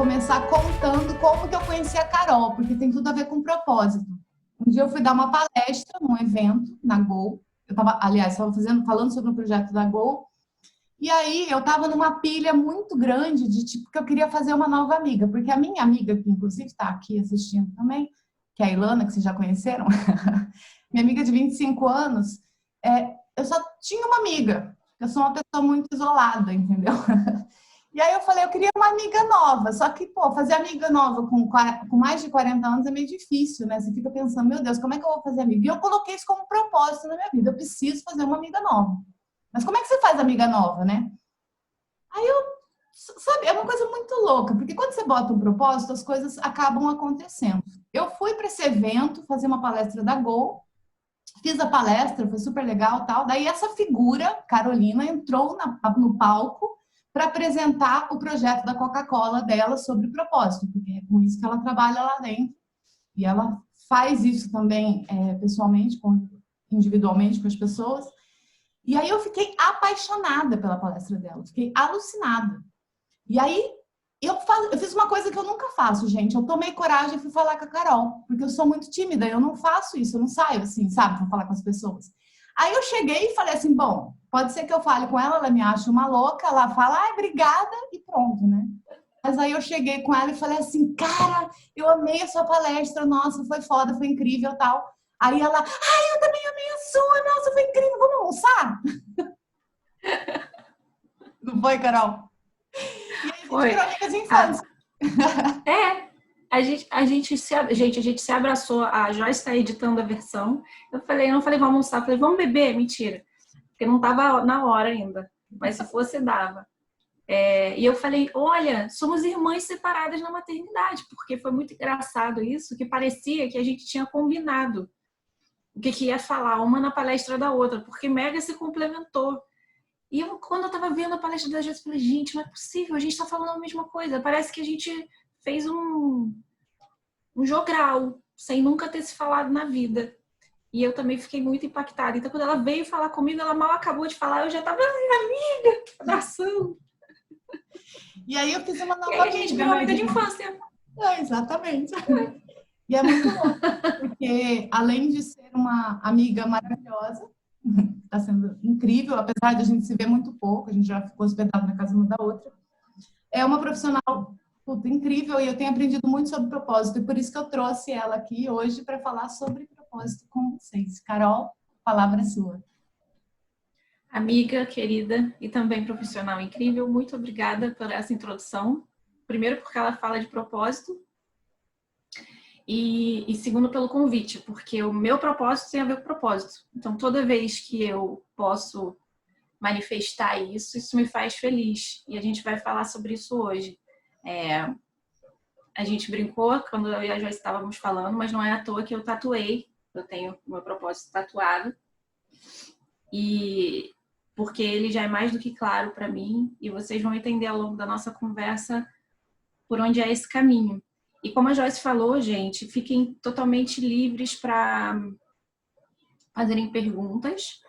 começar contando como que eu conheci a Carol, porque tem tudo a ver com propósito. Um dia eu fui dar uma palestra num evento na Gol. Eu estava, aliás, estava falando sobre um projeto da Gol. E aí eu estava numa pilha muito grande de tipo que eu queria fazer uma nova amiga, porque a minha amiga, que inclusive está aqui assistindo também, que é a Ilana, que vocês já conheceram, minha amiga de 25 anos, eu só tinha uma amiga. Eu sou uma pessoa muito isolada, entendeu? E aí eu falei, eu queria uma amiga nova, só que, pô, fazer amiga nova com mais de 40 anos é meio difícil, né? Você fica pensando, meu Deus, como é que eu vou fazer amiga? E eu coloquei isso como propósito na minha vida, eu preciso fazer uma amiga nova. Mas como é que você faz amiga nova, né? Aí eu, sabe, é uma coisa muito louca, porque quando você bota um propósito, as coisas acabam acontecendo. Eu fui para esse evento fazer uma palestra da Gol, fiz a palestra, foi super legal, tal. Daí essa figura, Carolina, entrou no palco para apresentar o projeto da Coca-Cola dela sobre propósito, porque é com isso que ela trabalha lá dentro. E ela faz isso também pessoalmente, individualmente com as pessoas. E aí eu fiquei apaixonada pela palestra dela, fiquei alucinada. E aí eu fiz uma coisa que eu nunca faço, gente. Eu tomei coragem e fui falar com a Carol, porque eu sou muito tímida, eu não faço isso, eu não saio assim, sabe, para falar com as pessoas. Aí eu cheguei e falei assim, bom, pode ser que eu fale com ela, ela me acha uma louca, ela fala, ai, obrigada, e pronto, né? Mas aí eu cheguei com ela e falei assim, cara, eu amei a sua palestra, nossa, foi foda, foi incrível, tal. Aí ela, ai, eu também amei a sua, nossa, foi incrível, vamos almoçar? Não foi, Carol? E aí a gente Foi. virou amiga de infância. É, a gente se abraçou, a Joyce está editando a versão. Eu não falei, vamos almoçar, eu falei, vamos beber? Mentira, porque não estava na hora ainda, mas se fosse, dava. E eu falei, olha, somos irmãs separadas na maternidade, porque foi muito engraçado isso, que parecia que a gente tinha combinado o que ia falar, uma na palestra da outra, porque mega se complementou. E quando eu tava vendo a palestra da Joyce, eu falei, gente, não é possível, a gente tá falando a mesma coisa. Parece que a gente fez um jogral, sem nunca ter se falado na vida. E eu também fiquei muito impactada. Então, quando ela veio falar comigo, ela mal acabou de falar, eu já tava, amiga, abraçando. E aí eu fiz uma E nova aí a gente amiga, virou né? amiga de infância. Exatamente. E é muito louco, porque além de ser uma amiga maravilhosa, está sendo incrível, apesar de a gente se ver muito pouco, a gente já ficou hospedado na casa uma da outra, é uma profissional puta, incrível e eu tenho aprendido muito sobre propósito, e por isso que eu trouxe ela aqui hoje para falar sobre propósito com vocês. Carol, a palavra é sua. Amiga, querida e também profissional incrível, muito obrigada por essa introdução. Primeiro, porque ela fala de propósito, e segundo, pelo convite, porque o meu propósito tem a ver com propósito. Então, toda vez que eu posso manifestar isso, isso me faz feliz. E a gente vai falar sobre isso hoje. A gente brincou quando eu e a Joyce estávamos falando, mas não é à toa que eu tatuei. Eu tenho o meu propósito tatuado. E porque ele já é mais do que claro para mim, e vocês vão entender ao longo da nossa conversa por onde é esse caminho. E como a Joyce falou, gente, fiquem totalmente livres para fazerem perguntas,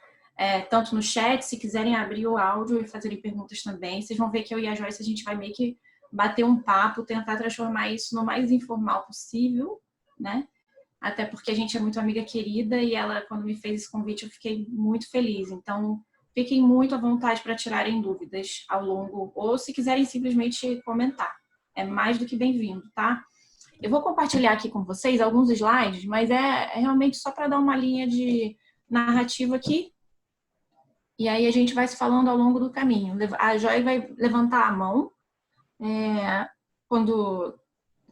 tanto no chat, se quiserem abrir o áudio e fazerem perguntas também. Vocês vão ver que eu e a Joyce, a gente vai meio que bater um papo, tentar transformar isso no mais informal possível, né? Até porque a gente é muito amiga querida e ela, quando me fez esse convite, eu fiquei muito feliz. Então, fiquem muito à vontade para tirarem dúvidas ao longo, ou se quiserem simplesmente comentar. É mais do que bem-vindo, tá? Eu vou compartilhar aqui com vocês alguns slides, mas é realmente só para dar uma linha de narrativa aqui. E aí a gente vai se falando ao longo do caminho. A Joy vai levantar a mão quando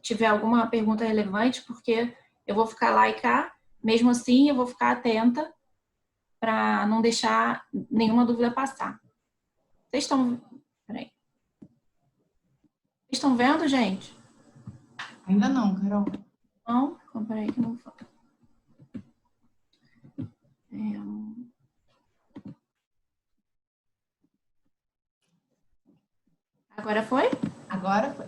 tiver alguma pergunta relevante, porque eu vou ficar lá e cá. Mesmo assim, eu vou ficar atenta para não deixar nenhuma dúvida passar. Vocês estão... Peraí. Vocês estão vendo, gente? Ainda não, Carol. Não? Então, peraí que não... Agora foi? Agora foi.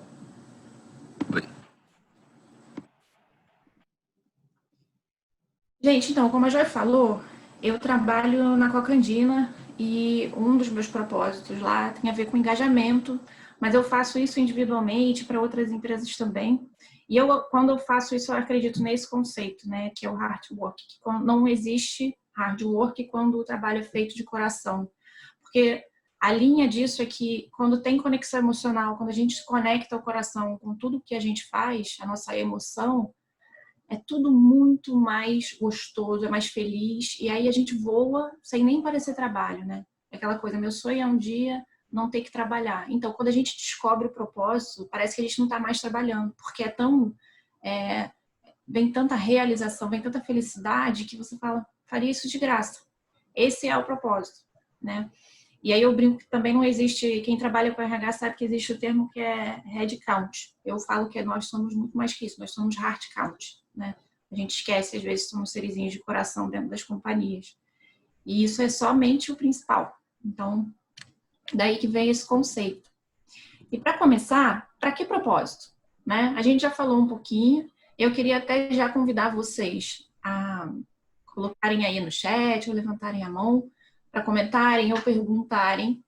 Gente, então, como a Joy falou, eu trabalho na Cocandina e um dos meus propósitos lá tem a ver com engajamento, mas eu faço isso individualmente para outras empresas também. E quando eu faço isso, eu acredito nesse conceito, né, que é o hard work, que não existe hard work quando o trabalho é feito de coração. Porque a linha disso é que quando tem conexão emocional, quando a gente conecta o coração com tudo que a gente faz, a nossa emoção, é tudo muito mais gostoso, é mais feliz, e aí a gente voa sem nem parecer trabalho, né? É aquela coisa, meu sonho é um dia não ter que trabalhar. Então, quando a gente descobre o propósito, parece que a gente não está mais trabalhando, porque vem tanta realização, vem tanta felicidade que você fala, faria isso de graça. Esse é o propósito, né? E aí eu brinco que também não existe, quem trabalha com RH sabe que existe o termo que é head count. Eu falo que nós somos muito mais que isso, nós somos heart count, né? A gente esquece, às vezes, somos serizinhos de coração dentro das companhias. E isso é somente o principal. Então, daí que vem esse conceito. E para começar, para que propósito? Né? A gente já falou um pouquinho, eu queria até já convidar vocês a colocarem aí no chat, ou levantarem a mão, para comentarem ou perguntarem.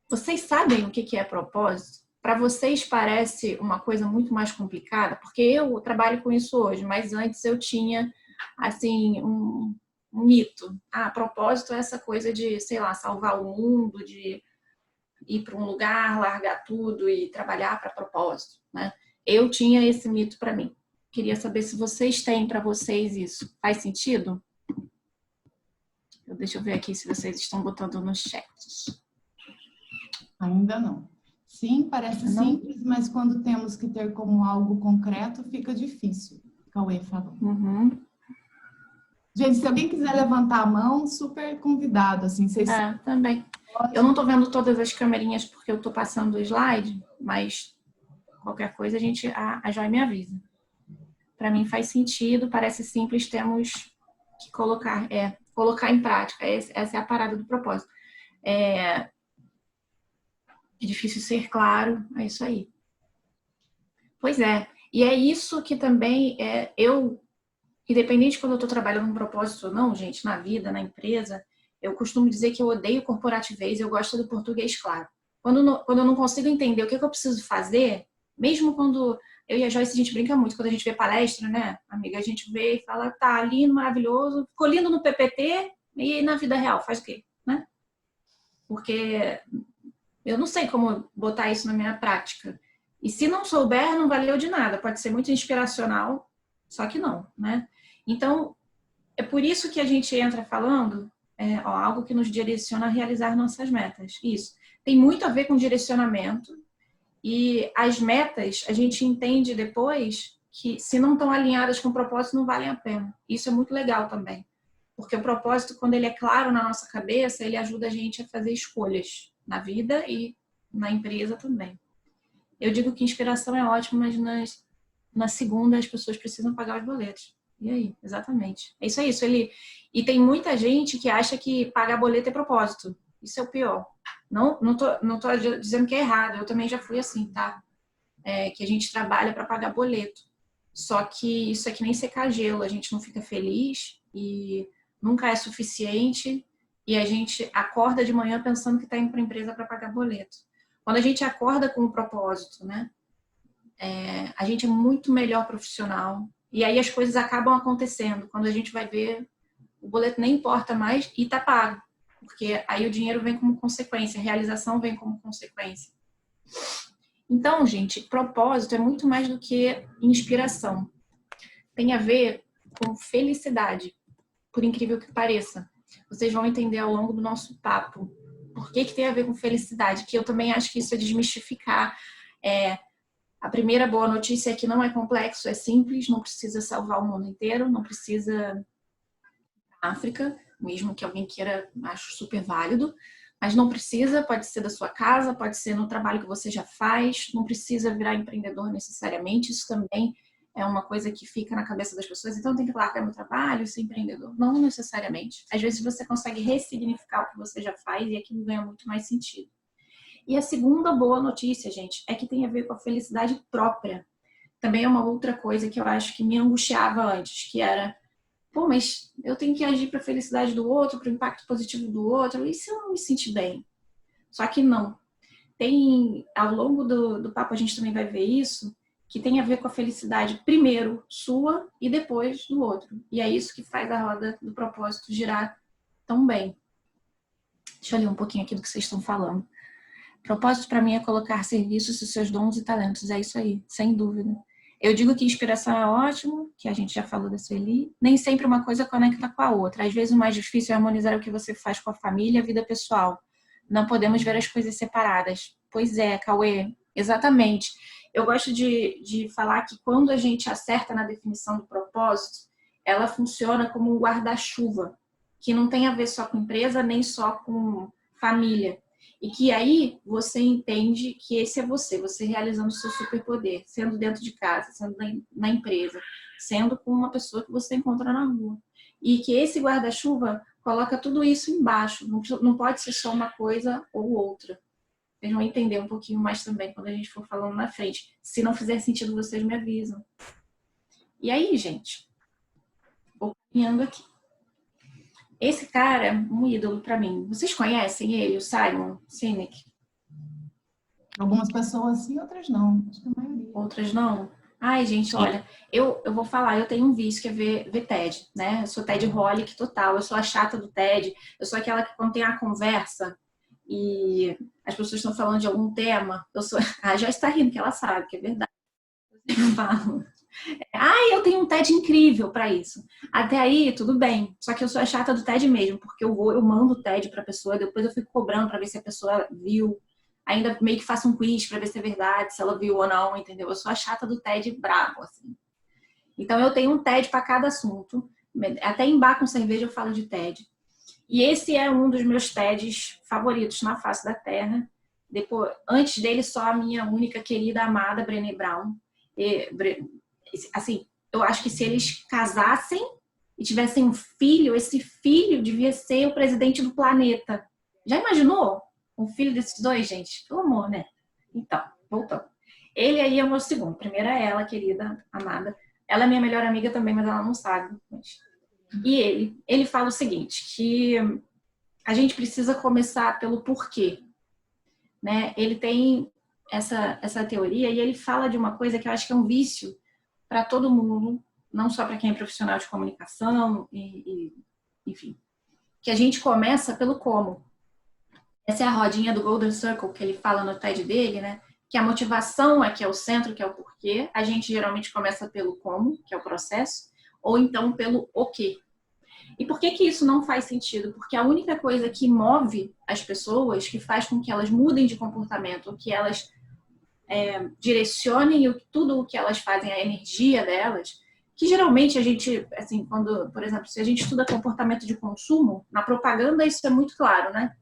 Vocês sabem o que é propósito? Para vocês parece uma coisa muito mais complicada? Porque eu trabalho com isso hoje, mas antes eu tinha, assim, um mito. Propósito é essa coisa de, sei lá, salvar o mundo, de ir para um lugar, largar tudo e trabalhar para propósito, né? Eu tinha esse mito para mim. Queria saber se vocês têm para vocês isso. Faz sentido? Deixa eu ver aqui se vocês estão botando no chat. Ainda não. Sim, parece simples, mas quando temos que ter como algo concreto, fica difícil. Cauê falou. Gente, se alguém quiser levantar a mão, super convidado, assim. Vocês também. Eu não estou vendo todas as câmerinhas porque eu estou passando o slide, mas qualquer coisa a Joy me avisa. Para mim faz sentido, parece simples, temos que colocar em prática. Essa é a parada do propósito. É difícil ser claro, é isso aí. Pois é, e é isso que também independente de quando eu estou trabalhando um propósito ou não, gente, na vida, na empresa, eu costumo dizer que eu odeio corporativez, eu gosto do português claro. Quando eu não consigo entender o que eu preciso fazer, mesmo quando eu e a Joyce, a gente brinca muito, quando a gente vê palestra, né, amiga, a gente vê e fala, tá lindo, maravilhoso, ficou lindo no PPT e na vida real, faz o quê, né? Porque eu não sei como botar isso na minha prática. E se não souber, não valeu de nada. Pode ser muito inspiracional, só que não, né? Então, é por isso que a gente entra falando algo que nos direciona a realizar nossas metas. Isso. Tem muito a ver com direcionamento. E as metas, a gente entende depois que se não estão alinhadas com o propósito, não valem a pena. Isso é muito legal também. Porque o propósito, quando ele é claro na nossa cabeça, ele ajuda a gente a fazer escolhas na vida e na empresa também. Eu digo que inspiração é ótimo, mas na segunda as pessoas precisam pagar os boletos. E aí? Exatamente. É isso aí. E tem muita gente que acha que pagar boleto é propósito. Isso é o pior. Não tô dizendo que é errado. Eu também já fui assim, tá? Que a gente trabalha para pagar boleto. Só que isso é que nem secar gelo. A gente não fica feliz e nunca é suficiente. E a gente acorda de manhã pensando que está indo para a empresa para pagar boleto. Quando a gente acorda com um propósito, né? A gente é muito melhor profissional. E aí as coisas acabam acontecendo. Quando a gente vai ver, o boleto nem importa mais e tá pago. Porque aí o dinheiro vem como consequência, a realização vem como consequência. Então, gente, propósito é muito mais do que inspiração. Tem a ver com felicidade, por incrível que pareça. Vocês vão entender ao longo do nosso papo por que tem a ver com felicidade, que eu também acho que isso é desmistificar. A primeira boa notícia é que não é complexo, é simples, não precisa salvar o mundo inteiro, não precisa África, mesmo que alguém queira, acho super válido, mas não precisa, pode ser da sua casa, pode ser no trabalho que você já faz, não precisa virar empreendedor necessariamente, isso também é uma coisa que fica na cabeça das pessoas, então tem que largar meu trabalho, ser empreendedor. Não necessariamente. Às vezes você consegue ressignificar o que você já faz e aquilo ganha muito mais sentido. E a segunda boa notícia, gente, é que tem a ver com a felicidade própria. Também é uma outra coisa que eu acho que me angustiava antes, que era, mas eu tenho que agir para a felicidade do outro, para o impacto positivo do outro, e se eu não me sentir bem? Só que não. ao longo do papo a gente também vai ver isso, que tem a ver com a felicidade primeiro sua e depois do outro. E é isso que faz a roda do propósito girar tão bem. Deixa eu ler um pouquinho aqui do que vocês estão falando. Propósito para mim é colocar a serviço os seus dons e talentos. É isso aí, sem dúvida. Eu digo que inspiração é ótimo, que a gente já falou da Sueli. Nem sempre uma coisa conecta com a outra. Às vezes o mais difícil é harmonizar o que você faz com a família e a vida pessoal. Não podemos ver as coisas separadas. Pois é, Cauê, exatamente. Eu gosto de falar que quando a gente acerta na definição do propósito, ela funciona como um guarda-chuva, que não tem a ver só com empresa, nem só com família. E que aí você entende que esse é você realizando o seu superpoder, sendo dentro de casa, sendo na empresa, sendo com uma pessoa que você encontra na rua. E que esse guarda-chuva coloca tudo isso embaixo, não pode ser só uma coisa ou outra. Vocês vão entender um pouquinho mais também quando a gente for falando na frente. Se não fizer sentido, vocês me avisam. E aí, gente, vou caminhando aqui. Esse cara é um ídolo para mim. Vocês conhecem ele, o Simon Sinek? Algumas pessoas sim, outras não. Acho que a maioria. Outras não? Ai, gente, olha, eu vou falar, eu tenho um vício que é ver TED, né? Eu sou TED-holic total, eu sou a chata do TED, eu sou aquela que quando tem a conversa e as pessoas estão falando de algum tema, eu sou... A Joyce está rindo, que ela sabe que é verdade. Eu falo... eu tenho um TED incrível para isso. Até aí, tudo bem. Só que eu sou a chata do TED mesmo, porque eu mando o TED para a pessoa, depois eu fico cobrando para ver se a pessoa viu. Ainda meio que faço um quiz para ver se é verdade, se ela viu ou não, entendeu? Eu sou a chata do TED bravo, assim. Então eu tenho um TED para cada assunto. Até em bar com cerveja eu falo de TED. E esse é um dos meus TEDs favoritos na face da Terra. Depois, antes dele, só a minha única querida, amada Brené Brown. Assim, eu acho que se eles casassem e tivessem um filho, esse filho devia ser o presidente do planeta. Já imaginou? Um filho desses dois, gente? Pelo amor, né? Então, voltando. Ele aí é o meu segundo. Primeiro é ela, querida, amada. Ela é minha melhor amiga também, mas ela não sabe. E ele fala o seguinte, que a gente precisa começar pelo porquê. Né? Ele tem essa teoria e ele fala de uma coisa que eu acho que é um vício para todo mundo, não só para quem é profissional de comunicação, enfim. Que a gente começa pelo como. Essa é a rodinha do Golden Circle que ele fala no TED dele, né? Que a motivação é que é o centro, que é o porquê. A gente geralmente começa pelo como, que é o processo, ou então pelo o quê. E por que isso não faz sentido? Porque a única coisa que move as pessoas, que faz com que elas mudem de comportamento, que elas direcionem tudo o que elas fazem, a energia delas, que geralmente a gente, assim, quando, por exemplo, se a gente estuda comportamento de consumo, na propaganda isso é muito claro, né?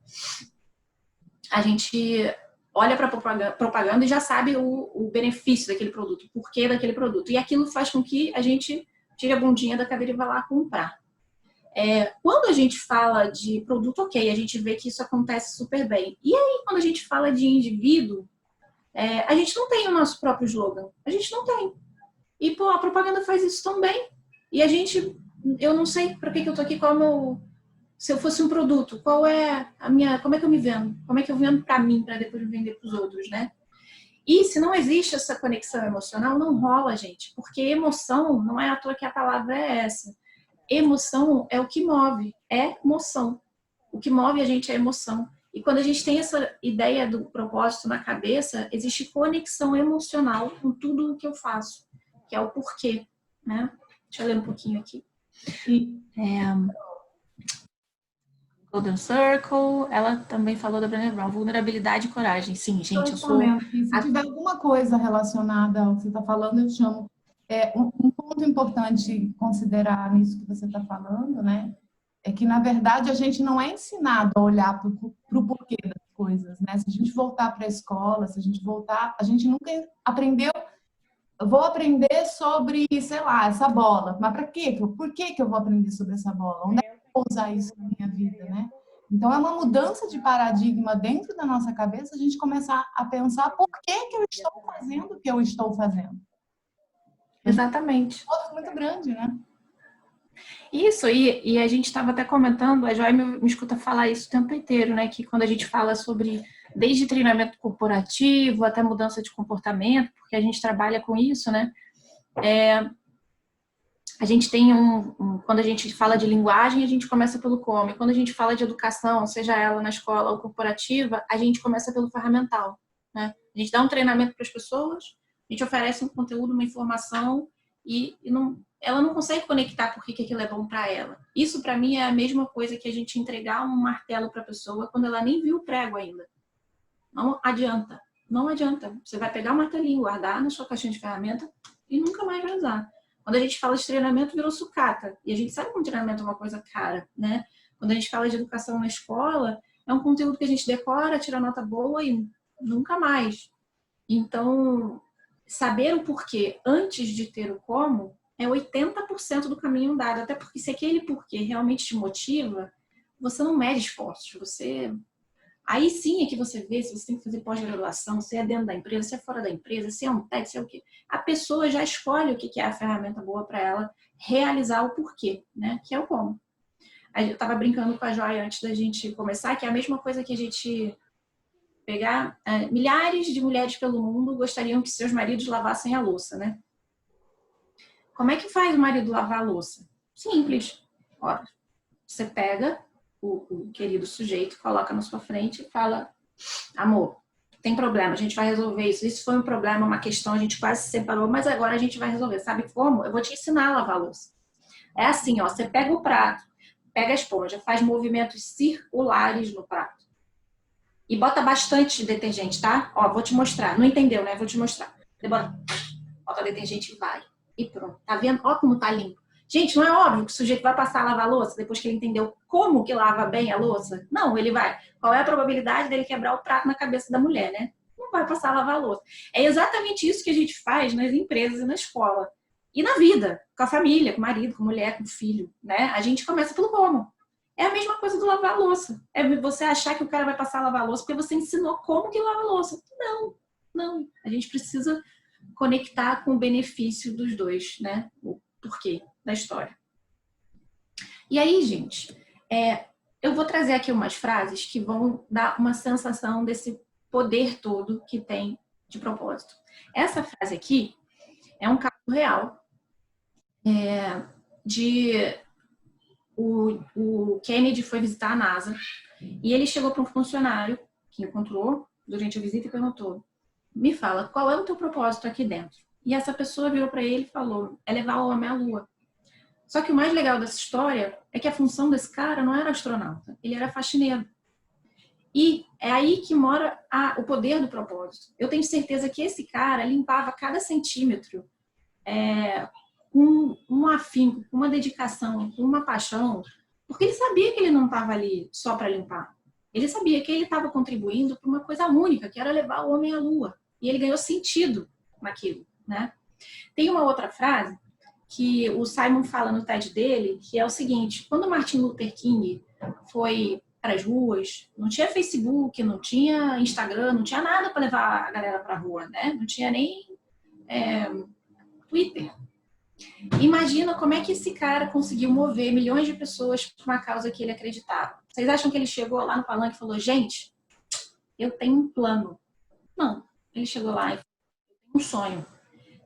A gente olha para a propaganda e já sabe o benefício daquele produto, o porquê daquele produto. E aquilo faz com que a gente tire a bundinha da cadeira e vá lá comprar. Quando a gente fala de produto, ok, a gente vê que isso acontece super bem. E aí, quando a gente fala de indivíduo, a gente não tem o nosso próprio slogan. A gente não tem. E, pô, a propaganda faz isso também. E a gente, eu não sei para que eu tô aqui, se eu fosse um produto, qual é a minha, como é que eu me vendo? Como é que eu vendo para mim, para depois vender para os outros, né? E se não existe essa conexão emocional, não rola, gente. Porque emoção, não é à toa que a palavra é essa. Emoção é o que move, é emoção. O que move a gente é emoção. E quando a gente tem essa ideia do propósito na cabeça, existe conexão emocional com tudo o que eu faço, que é o porquê, né? Deixa eu ler um pouquinho aqui. Golden Circle, ela também falou da Brené Brown, vulnerabilidade e coragem. Sim, gente, eu sou... Se tiver alguma coisa relacionada ao que você está falando, eu chamo. Um ponto importante considerar nisso que você está falando, né? É que, na verdade, a gente não é ensinado a olhar para o porquê das coisas, né? Se a gente voltar para a escola, se a gente voltar... A gente nunca aprendeu... Eu vou aprender sobre, sei lá, essa bola. Mas para quê? Por que eu vou aprender sobre essa bola? Onde é que eu vou usar isso na minha vida, né? Então, é uma mudança de paradigma dentro da nossa cabeça a gente começar a pensar por que eu estou fazendo o que eu estou fazendo. Exatamente. É muito grande, né? Isso, e a gente estava até comentando, a Joy me escuta falar isso o tempo inteiro, né? Que quando a gente fala sobre desde treinamento corporativo até mudança de comportamento, porque a gente trabalha com isso, né? A gente tem quando a gente fala de linguagem, a gente começa pelo como. E quando a gente fala de educação, seja ela na escola ou corporativa, a gente começa pelo ferramental, né? A gente dá um treinamento para as pessoas, a gente oferece um conteúdo, uma informação e ela não consegue conectar por que aquilo é bom para ela. Isso, para mim, é a mesma coisa que a gente entregar um martelo para a pessoa quando ela nem viu o prego ainda. Não adianta. Não adianta. Você vai pegar o martelinho, guardar na sua caixinha de ferramenta e nunca mais vai usar. Quando a gente fala de treinamento, virou sucata. E a gente sabe que um treinamento é uma coisa cara, né? Quando a gente fala de educação na escola, é um conteúdo que a gente decora, tira nota boa e nunca mais. Então, saber o porquê antes de ter o como é 80% do caminho andado. Até porque se aquele porquê realmente te motiva, você não mede esforços. Aí sim é que você vê se você tem que fazer pós-graduação, se é dentro da empresa, se é fora da empresa, se é um TED, se é o quê. A pessoa já escolhe o que é a ferramenta boa para ela realizar o porquê, né? Que é o como. Eu estava brincando com a Joia antes da gente começar, que é a mesma coisa que a gente pegar... milhares de mulheres pelo mundo gostariam que seus maridos lavassem a louça, né? Como é que faz o marido lavar a louça? Simples. Ora, você pega o querido sujeito, coloca na sua frente e fala: amor, tem problema, a gente vai resolver isso. Isso foi um problema, uma questão, a gente quase se separou, mas agora a gente vai resolver. Sabe como? Eu vou te ensinar a lavar a louça. É assim, ó, você pega o prato, pega a esponja, faz movimentos circulares no prato. E bota bastante detergente, tá? Ó, vou te mostrar. Não entendeu, né? Vou te mostrar. Você bota detergente e vai. E pronto. Tá vendo? Ó como tá limpo. Gente, não é óbvio que o sujeito vai passar a lavar a louça depois que ele entendeu como que lava bem a louça? Não, ele vai. Qual é a probabilidade dele quebrar o prato na cabeça da mulher, né? Não vai passar a lavar a louça. É exatamente isso que a gente faz nas empresas e na escola. E na vida, com a família, com o marido, com a mulher, com o filho, né? A gente começa pelo como. É a mesma coisa do lavar a louça. É você achar que o cara vai passar a lavar a louça porque você ensinou como que lava a louça. Não, não. A gente precisa conectar com o benefício dos dois, né? O porquê da história. E aí, gente, eu vou trazer aqui umas frases que vão dar uma sensação desse poder todo que tem de propósito. Essa frase aqui é um caso real o Kennedy foi visitar a NASA e ele chegou para um funcionário que encontrou durante a visita e perguntou: me fala, qual é o teu propósito aqui dentro? E essa pessoa virou para ele e falou: é levar o homem à Lua. Só que o mais legal dessa história é que a função desse cara não era astronauta, ele era faxineiro. E é aí que mora o poder do propósito. Eu tenho certeza que esse cara limpava cada centímetro com um afinco, com uma dedicação, com uma paixão, porque ele sabia que ele não estava ali só para limpar. Ele sabia que ele estava contribuindo para uma coisa única, que era levar o homem à Lua. E ele ganhou sentido naquilo, né? Tem uma outra frase que o Simon fala no TED dele, que é o seguinte: quando Martin Luther King foi para as ruas, não tinha Facebook, não tinha Instagram, não tinha nada para levar a galera para a rua, né? Não tinha nem Twitter. Imagina como é que esse cara conseguiu mover milhões de pessoas para uma causa que ele acreditava. Vocês acham que ele chegou lá no palanque e falou: gente, eu tenho um plano? Não. Ele chegou lá e falou: eu tenho um sonho.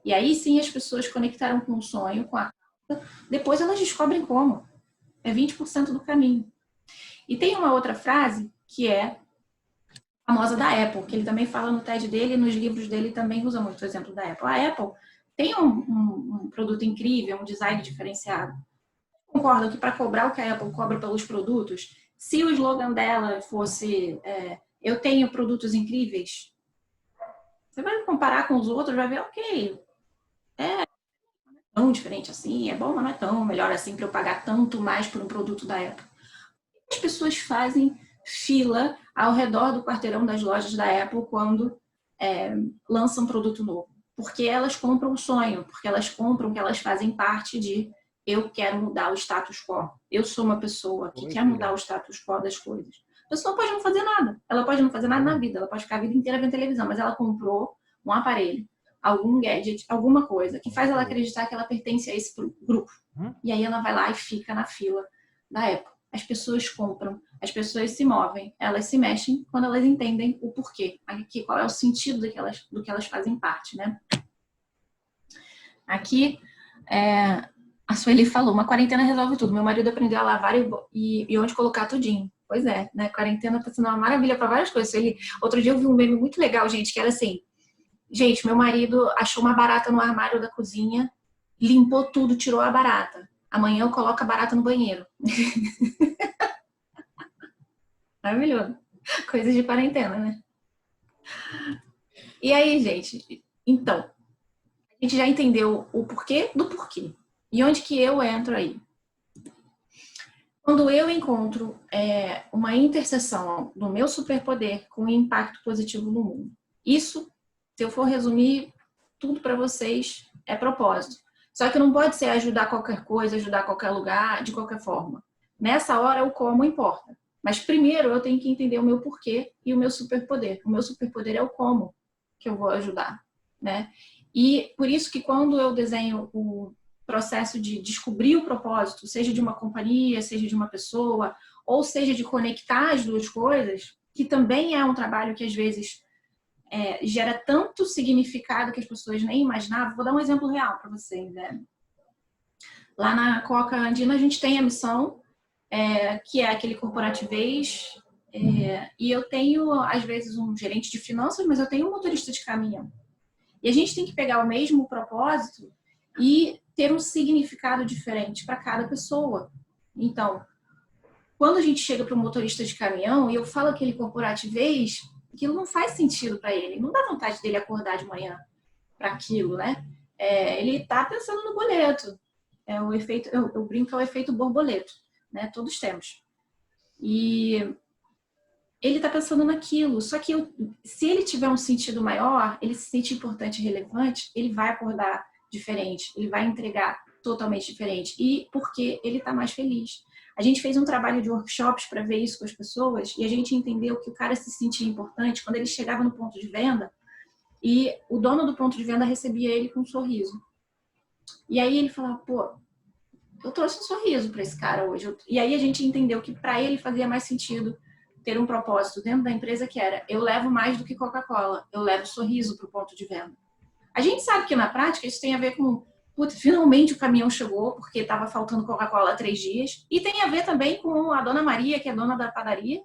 E aí sim as pessoas conectaram com o sonho, com a causa. Depois elas descobrem como. É 20% do caminho. E tem uma outra frase que é famosa da Apple, que ele também fala no TED dele e nos livros dele também usa muito o exemplo da Apple. A Apple tem um produto incrível, um design diferenciado. Concordo que para cobrar o que a Apple cobra pelos produtos, se o slogan dela fosse eu tenho produtos incríveis, você vai comparar com os outros, vai ver, ok, tão diferente assim, é bom, mas não é tão melhor assim para eu pagar tanto mais por um produto da Apple. As pessoas fazem fila ao redor do quarteirão das lojas da Apple quando lançam um produto novo. Porque elas compram um sonho, porque elas compram que elas fazem parte de eu quero mudar o status quo. Eu sou uma pessoa que quer mudar o status quo das coisas. A pessoa pode não fazer nada. Ela pode não fazer nada na vida. Ela pode ficar a vida inteira vendo televisão, mas ela comprou um aparelho, algum gadget, alguma coisa que faz ela acreditar que ela pertence a esse grupo. E aí ela vai lá e fica na fila da Apple. as pessoas compram, as pessoas se movem, elas se mexem quando elas entendem o porquê, aqui, qual é o sentido do que elas fazem parte, né? Aqui, a Sueli falou, uma quarentena resolve tudo. Meu marido aprendeu a lavar e onde colocar tudinho. Pois é, né? Quarentena tá sendo uma maravilha para várias coisas. Outro dia eu vi um meme muito legal, gente, que era assim, gente, meu marido achou uma barata no armário da cozinha, limpou tudo, tirou a barata. Amanhã eu coloco a barata no banheiro. Maravilhoso. Coisas de quarentena, né? E aí, gente, então, a gente já entendeu o porquê do porquê. E onde que eu entro aí? Quando eu encontro uma interseção do meu superpoder com um impacto positivo no mundo. Isso, se eu for resumir tudo para vocês, é propósito. Só que não pode ser ajudar qualquer coisa, ajudar qualquer lugar, de qualquer forma. Nessa hora, o como importa. Mas primeiro eu tenho que entender o meu porquê e o meu superpoder. O meu superpoder é o como que eu vou ajudar, né? E por isso que quando eu desenho o processo de descobrir o propósito, seja de uma companhia, seja de uma pessoa, ou seja de conectar as duas coisas, que também é um trabalho que às vezes gera tanto significado que as pessoas nem imaginavam. Vou dar um exemplo real para vocês, né? Lá na Coca Andina a gente tem a missão, que é aquele corporativez, e eu tenho, às vezes, um gerente de finanças, mas eu tenho um motorista de caminhão. E a gente tem que pegar o mesmo propósito e ter um significado diferente para cada pessoa. Então, quando a gente chega para um motorista de caminhão e eu falo aquele corporativez, aquilo não faz sentido para ele. Não dá vontade dele acordar de manhã para aquilo, né? Ele está pensando no boleto. O efeito, eu brinco que é o efeito borboleta, né? Todos temos. E ele está pensando naquilo. Só que se ele tiver um sentido maior, ele se sente importante e relevante, ele vai acordar diferente, ele vai entregar totalmente diferente. E porque ele está mais feliz. A gente fez um trabalho de workshops para ver isso com as pessoas e a gente entendeu que o cara se sentia importante quando ele chegava no ponto de venda e o dono do ponto de venda recebia ele com um sorriso. E aí ele falava, pô, eu trouxe um sorriso para esse cara hoje. E aí a gente entendeu que para ele fazia mais sentido ter um propósito dentro da empresa que era, eu levo mais do que Coca-Cola, eu levo sorriso para o ponto de venda. A gente sabe que na prática isso tem a ver com, putz, finalmente o caminhão chegou porque estava faltando Coca-Cola há 3 dias. E tem a ver também com a dona Maria, que é dona da padaria,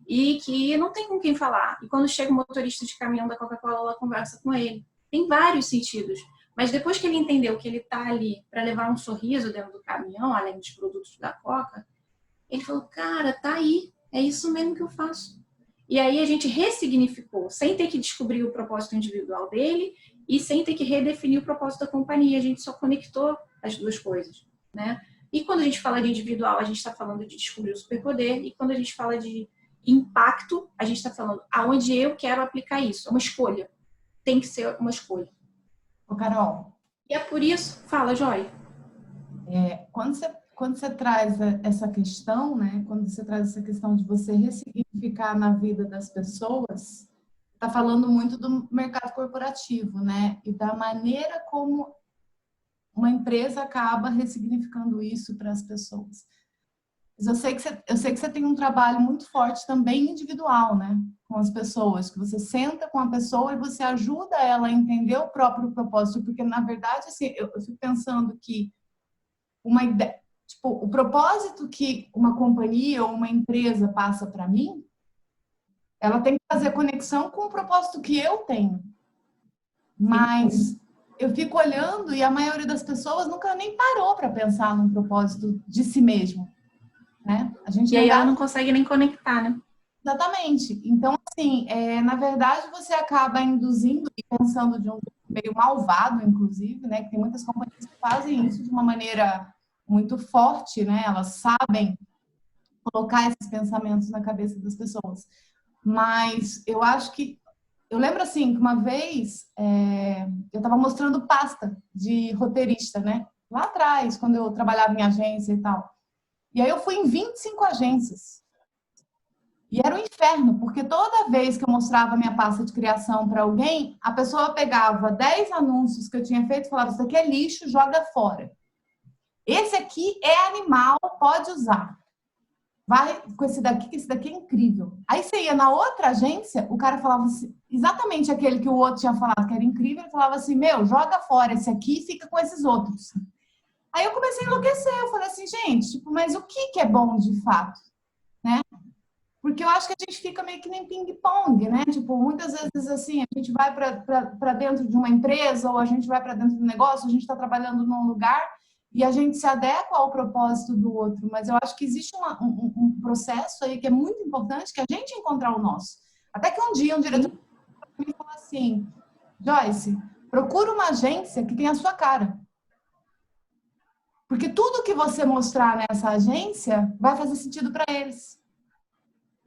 e que não tem com quem falar. E quando chega o motorista de caminhão da Coca-Cola, ela conversa com ele. Tem vários sentidos. Mas depois que ele entendeu que ele está ali para levar um sorriso dentro do caminhão, além dos produtos da Coca, ele falou, cara, tá aí. É isso mesmo que eu faço. E aí a gente ressignificou, sem ter que descobrir o propósito individual dele e sem ter que redefinir o propósito da companhia. A gente só conectou as duas coisas, né? E quando a gente fala de individual, a gente está falando de descobrir o superpoder. E quando a gente fala de impacto, a gente está falando aonde eu quero aplicar isso. É uma escolha. Tem que ser uma escolha. Ô, Carol. E é por isso, fala, Joy. Quando você traz essa questão, né? Quando você traz essa questão de você ressignificar na vida das pessoas, está falando muito do mercado corporativo, né? E da maneira como uma empresa acaba ressignificando isso para as pessoas. Mas eu sei que você tem um trabalho muito forte também individual, né? Com as pessoas, que você senta com a pessoa e você ajuda ela a entender o próprio propósito, porque na verdade, assim, eu fico pensando que uma ideia, tipo, o propósito que uma companhia ou uma empresa passa para mim, ela tem que fazer conexão com o propósito que eu tenho. Mas eu fico olhando e a maioria das pessoas nunca nem parou para pensar num propósito de si mesmo, né? A gente e aí ela não consegue nem conectar, né? Exatamente. Então, assim, na verdade, você acaba induzindo e pensando de um meio malvado, inclusive, né? Que tem muitas companhias que fazem isso de uma maneira muito forte, né? Elas sabem colocar esses pensamentos na cabeça das pessoas. Mas eu acho que... Eu lembro, assim, que uma vez eu estava mostrando pasta de roteirista, né? Lá atrás, quando eu trabalhava em agência e tal. E aí eu fui em 25 agências. E era um inferno, porque toda vez que eu mostrava a minha pasta de criação para alguém, a pessoa pegava 10 anúncios que eu tinha feito e falava, isso aqui é lixo, joga fora. Esse aqui é animal, pode usar. vai com esse daqui, que esse daqui é incrível. Aí você ia na outra agência, o cara falava assim, exatamente aquele que o outro tinha falado que era incrível, ele falava assim, meu, joga fora esse aqui e fica com esses outros. Aí eu comecei a enlouquecer, eu falei assim, gente, tipo, mas o que é bom de fato, né? Porque eu acho que a gente fica meio que nem ping-pong, né? Tipo, muitas vezes assim, a gente vai para dentro de uma empresa ou a gente vai para dentro do negócio, a gente está trabalhando num lugar e a gente se adequa ao propósito do outro. Mas eu acho que existe um processo aí que é muito importante, que é a gente encontrar o nosso. Até que um dia um diretor me falou assim, Joyce, procura uma agência que tenha a sua cara. Porque tudo que você mostrar nessa agência vai fazer sentido para eles.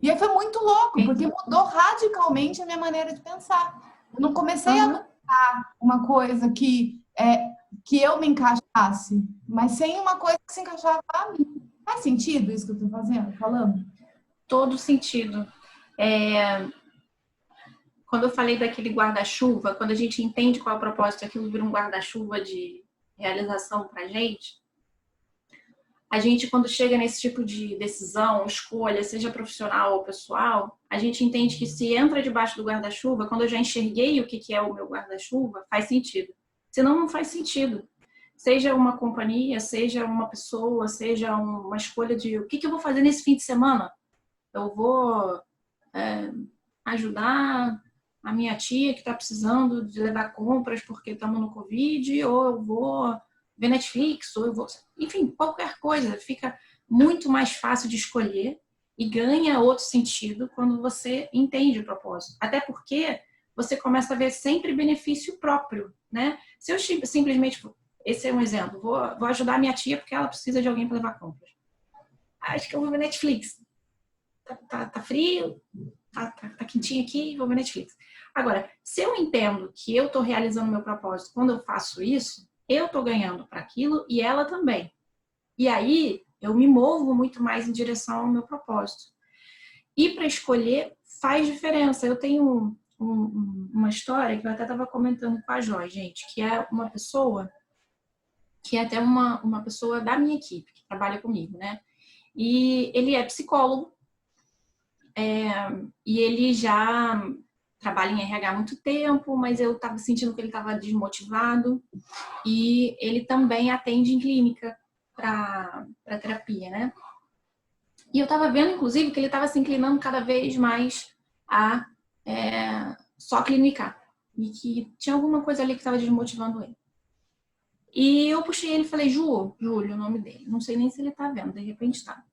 E aí foi muito louco, porque mudou radicalmente a minha maneira de pensar. Eu não comecei a buscar uma coisa que eu me encaixasse, mas sem uma coisa que se encaixava a mim. Faz sentido isso que eu estou falando? Todo sentido. Quando eu falei daquele guarda-chuva, quando a gente entende qual é o propósito, aquilo vira um guarda-chuva de realização para a gente, quando chega nesse tipo de decisão, escolha, seja profissional ou pessoal, a gente entende que se entra debaixo do guarda-chuva, quando eu já enxerguei o que é o meu guarda-chuva, faz sentido. Senão, não faz sentido. Seja uma companhia, seja uma pessoa, seja uma escolha de o que eu vou fazer nesse fim de semana. Eu vou ajudar a minha tia que está precisando de levar compras porque estamos no Covid, ou eu vou ver Netflix, ou eu vou... Enfim, qualquer coisa. Fica muito mais fácil de escolher e ganha outro sentido quando você entende o propósito. Até porque você começa a ver sempre benefício próprio, né? Se eu simplesmente... Esse é um exemplo. Vou ajudar a minha tia porque ela precisa de alguém para levar compras. Acho que eu vou ver Netflix. Tá frio, tá quentinho aqui, vou ver Netflix. Agora, se eu entendo que eu estou realizando meu propósito quando eu faço isso, eu estou ganhando para aquilo e ela também. E aí, eu me movo muito mais em direção ao meu propósito. E para escolher faz diferença. Eu tenho uma história que eu até estava comentando com a Joy, gente, que é uma pessoa, que é até uma pessoa da minha equipe, que trabalha comigo, né? E ele é psicólogo, e ele já trabalha em RH há muito tempo, mas eu estava sentindo que ele estava desmotivado. E ele também atende em clínica para terapia, né? E eu estava vendo, inclusive, que ele estava se inclinando cada vez mais a só clinicar. E que tinha alguma coisa ali que estava desmotivando ele. E eu puxei ele e falei, Júlio, o nome dele. Não sei nem se ele está vendo, de repente está.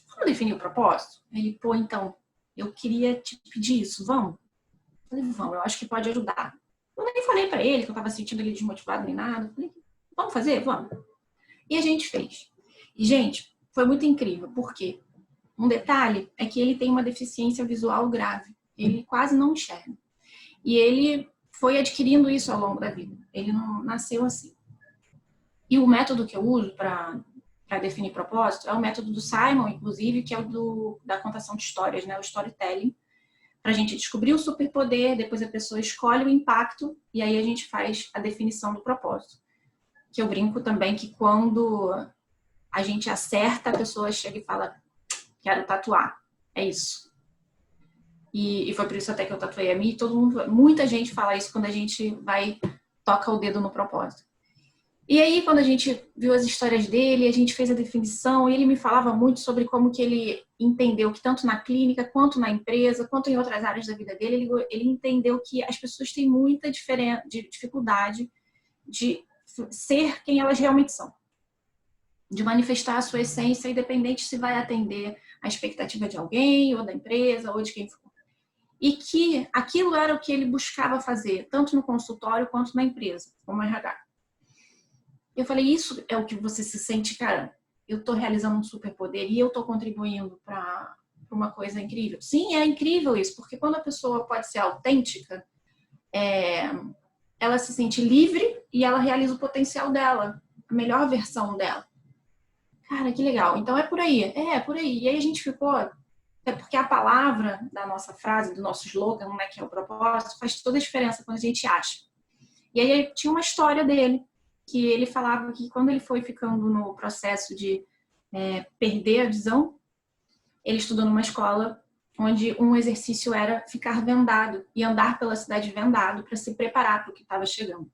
Vamos definir o propósito? Ele, pô, então, eu queria te pedir isso, vamos? Eu falei, vamos, eu acho que pode ajudar. Eu nem falei pra ele que eu tava sentindo ele desmotivado nem nada. Eu falei, vamos fazer? Vamos. E a gente fez. E, gente, foi muito incrível, porque um detalhe é que ele tem uma deficiência visual grave. Ele quase não enxerga. E ele foi adquirindo isso ao longo da vida. Ele não nasceu assim. E o método que eu uso para definir propósito é o método do Simon, inclusive, que é o da contação de histórias, né? O storytelling. Para a gente descobrir o superpoder, depois a pessoa escolhe o impacto e aí a gente faz a definição do propósito. Que eu brinco também que quando a gente acerta, a pessoa chega e fala, quero tatuar, é isso. E foi por isso até que eu tatuei a mim. Muita gente fala isso quando a gente toca o dedo no propósito. E aí, quando a gente viu as histórias dele, a gente fez a definição, e ele me falava muito sobre como que ele entendeu que tanto na clínica, quanto na empresa, quanto em outras áreas da vida dele, ele entendeu que as pessoas têm muita dificuldade de ser quem elas realmente são. De manifestar a sua essência, independente se vai atender a expectativa de alguém, ou da empresa, ou de quem for. E que aquilo era o que ele buscava fazer, tanto no consultório quanto na empresa, como RH. Eu falei, isso é o que você se sente, cara, eu tô realizando um superpoder e eu tô contribuindo para uma coisa incrível. Sim, é incrível isso, porque quando a pessoa pode ser autêntica, ela se sente livre e ela realiza o potencial dela, a melhor versão dela. Cara, que legal. Então é por aí. É por aí. E aí a gente ficou... É porque a palavra da nossa frase, do nosso slogan, né, que é o propósito, faz toda a diferença quando a gente acha. E aí tinha uma história dele, que ele falava que quando ele foi ficando no processo de perder a visão, ele estudou numa escola onde um exercício era ficar vendado e andar pela cidade vendado para se preparar para o que estava chegando.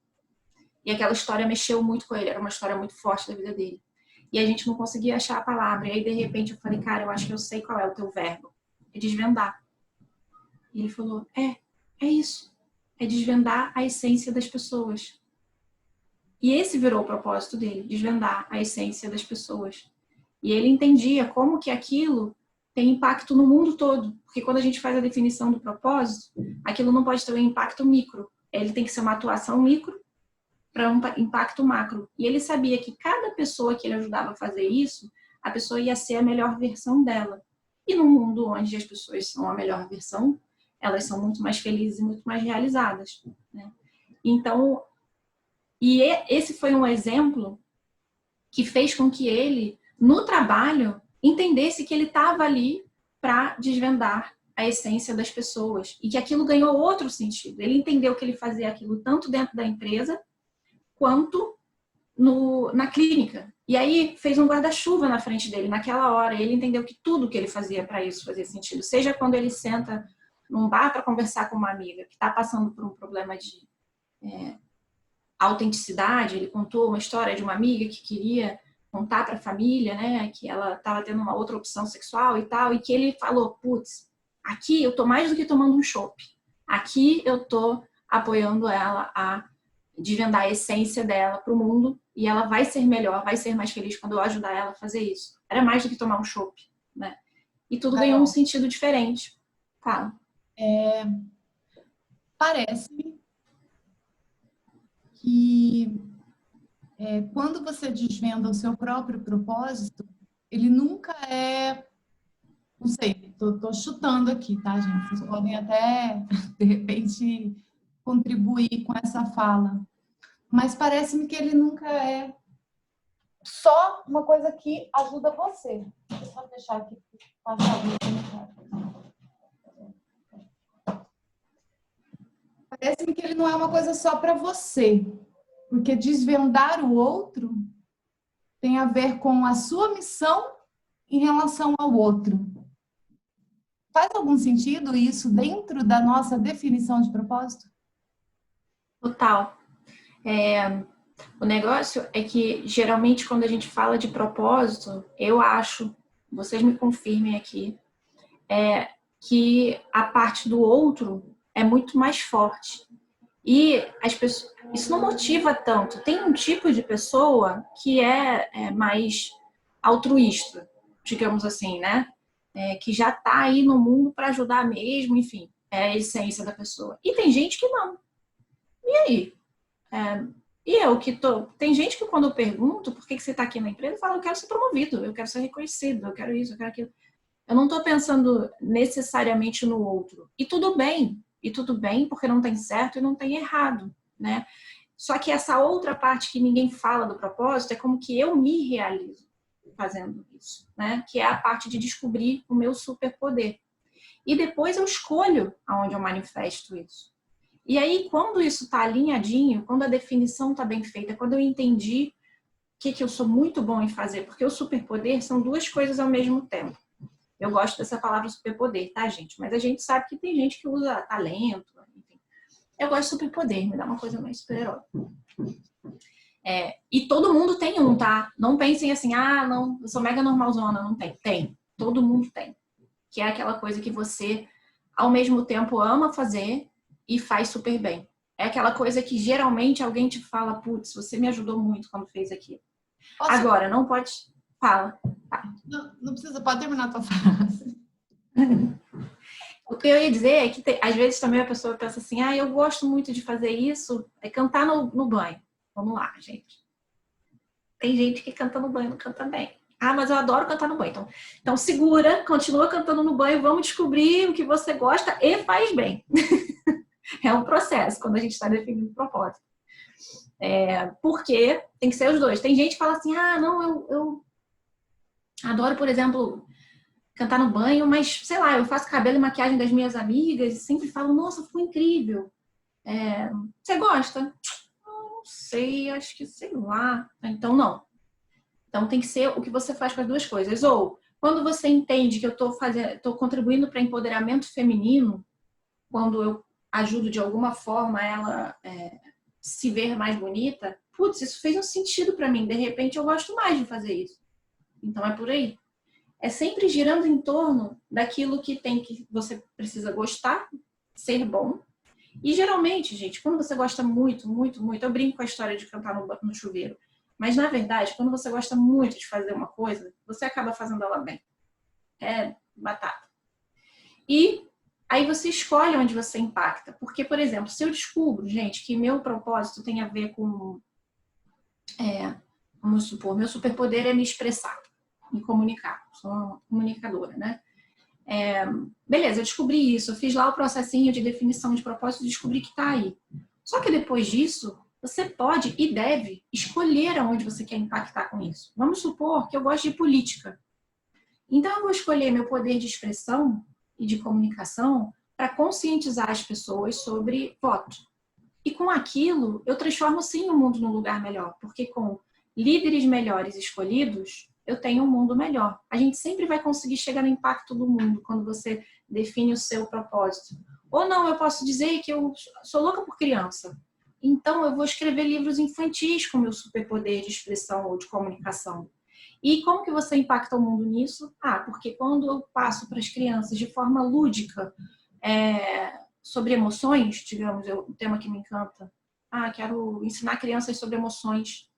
E aquela história mexeu muito com ele, era uma história muito forte da vida dele. E a gente não conseguia achar a palavra. E aí, de repente, eu falei, cara, eu acho que eu sei qual é o teu verbo. É desvendar. E ele falou, é isso. É desvendar a essência das pessoas. E esse virou o propósito dele, desvendar a essência das pessoas. E ele entendia como que aquilo tem impacto no mundo todo. Porque quando a gente faz a definição do propósito, aquilo não pode ter um impacto micro. Ele tem que ser uma atuação micro para um impacto macro. E ele sabia que cada pessoa que ele ajudava a fazer isso, a pessoa ia ser a melhor versão dela. E num mundo onde as pessoas são a melhor versão, elas são muito mais felizes e muito mais realizadas, né? Então, esse foi um exemplo que fez com que ele, no trabalho, entendesse que ele estava ali para desvendar a essência das pessoas e que aquilo ganhou outro sentido. Ele entendeu que ele fazia aquilo tanto dentro da empresa quanto na clínica. E aí fez um guarda-chuva na frente dele naquela hora. Ele entendeu que tudo que ele fazia para isso fazia sentido. Seja quando ele senta num bar para conversar com uma amiga que está passando por um problema de autenticidade. Ele contou uma história de uma amiga que queria contar para a família, né, que ela estava tendo uma outra opção sexual e tal, e que ele falou, putz, aqui eu tô mais do que tomando um chopp. Aqui eu tô apoiando ela a desvendar a essência dela para o mundo e ela vai ser melhor, vai ser mais feliz quando eu ajudar ela a fazer isso. Era mais do que tomar um chopp, né? E tudo ganhou um sentido diferente. Fala. Parece-me que quando você desvenda o seu próprio propósito, ele nunca é... Não sei, tô chutando aqui, tá, gente? Vocês podem até, de repente, contribuir com essa fala. Mas parece-me que ele nunca é só uma coisa que ajuda você. Deixa eu só fechar aqui. Parece-me que ele não é uma coisa só para você. Porque desvendar o outro tem a ver com a sua missão em relação ao outro. Faz algum sentido isso dentro da nossa definição de propósito? Total. O negócio é que, geralmente, quando a gente fala de propósito, eu acho, vocês me confirmem aqui, que a parte do outro é muito mais forte. E as pessoas, isso não motiva tanto. Tem um tipo de pessoa que é mais altruísta, digamos assim, né? Que já está aí no mundo para ajudar mesmo, enfim, é a essência da pessoa. E tem gente que não. E aí? E eu que tô... Tem gente que quando eu pergunto por que você está aqui na empresa, fala, eu quero ser promovido, eu quero ser reconhecido, eu quero isso, eu quero aquilo. Eu não estou pensando necessariamente no outro. E tudo bem, porque não tem certo e não tem errado, né? Só que essa outra parte que ninguém fala do propósito é como que eu me realizo fazendo isso, né? Que é a parte de descobrir o meu superpoder. E depois eu escolho aonde eu manifesto isso. E aí, quando isso está alinhadinho, quando a definição está bem feita, quando eu entendi o que eu sou muito bom em fazer, porque o superpoder são duas coisas ao mesmo tempo. Eu gosto dessa palavra superpoder, tá, gente? Mas a gente sabe que tem gente que usa talento, enfim. Eu gosto de superpoder, me dá uma coisa mais super-herói. E todo mundo tem um, tá? Não pensem assim, não, eu sou mega normalzona, não tem. Tem, todo mundo tem. Que é aquela coisa que você, ao mesmo tempo, ama fazer e faz super bem. É aquela coisa que geralmente alguém te fala, putz, você me ajudou muito quando fez aquilo. Agora, não pode... Fala. Tá. Não precisa, pode terminar a tua frase. O que eu ia dizer é que às vezes também a pessoa pensa assim, eu gosto muito de fazer isso, é cantar no banho. Vamos lá, gente. Tem gente que canta no banho, não canta bem. Mas eu adoro cantar no banho. Então segura, continua cantando no banho, vamos descobrir o que você gosta e faz bem. É um processo quando a gente está definindo o propósito. Porque tem que ser os dois. Tem gente que fala assim, não, eu adoro, por exemplo, cantar no banho, mas, sei lá, eu faço cabelo e maquiagem das minhas amigas e sempre falo, nossa, ficou incrível. Você gosta? Não sei, acho que sei lá. Então, não. Então, tem que ser o que você faz com as duas coisas. Ou, quando você entende que eu estou contribuindo para empoderamento feminino, quando eu ajudo de alguma forma ela se ver mais bonita, putz, isso fez um sentido para mim. De repente, eu gosto mais de fazer isso. Então, é por aí. É sempre girando em torno daquilo que você precisa gostar, ser bom. E geralmente, gente, quando você gosta muito, muito, muito, eu brinco com a história de cantar no chuveiro, mas na verdade, quando você gosta muito de fazer uma coisa, você acaba fazendo ela bem. É batata. E aí você escolhe onde você impacta. Porque, por exemplo, se eu descubro, gente, que meu propósito tem a ver com, vamos supor, meu superpoder é me expressar, me comunicar. Sou uma comunicadora, né? Beleza, eu descobri isso, eu fiz lá o processinho de definição de propósito e descobri que está aí. Só que depois disso, você pode e deve escolher aonde você quer impactar com isso. Vamos supor que eu gosto de política. Então, eu vou escolher meu poder de expressão e de comunicação para conscientizar as pessoas sobre voto. E com aquilo, eu transformo sim o mundo num lugar melhor, porque com líderes melhores escolhidos, eu tenho um mundo melhor. A gente sempre vai conseguir chegar no impacto do mundo quando você define o seu propósito. Ou não, eu posso dizer que eu sou louca por criança. Então, eu vou escrever livros infantis com meu superpoder de expressão ou de comunicação. E como que você impacta o mundo nisso? Porque quando eu passo para as crianças de forma lúdica sobre emoções, digamos, um tema que me encanta. Quero ensinar crianças sobre emoções.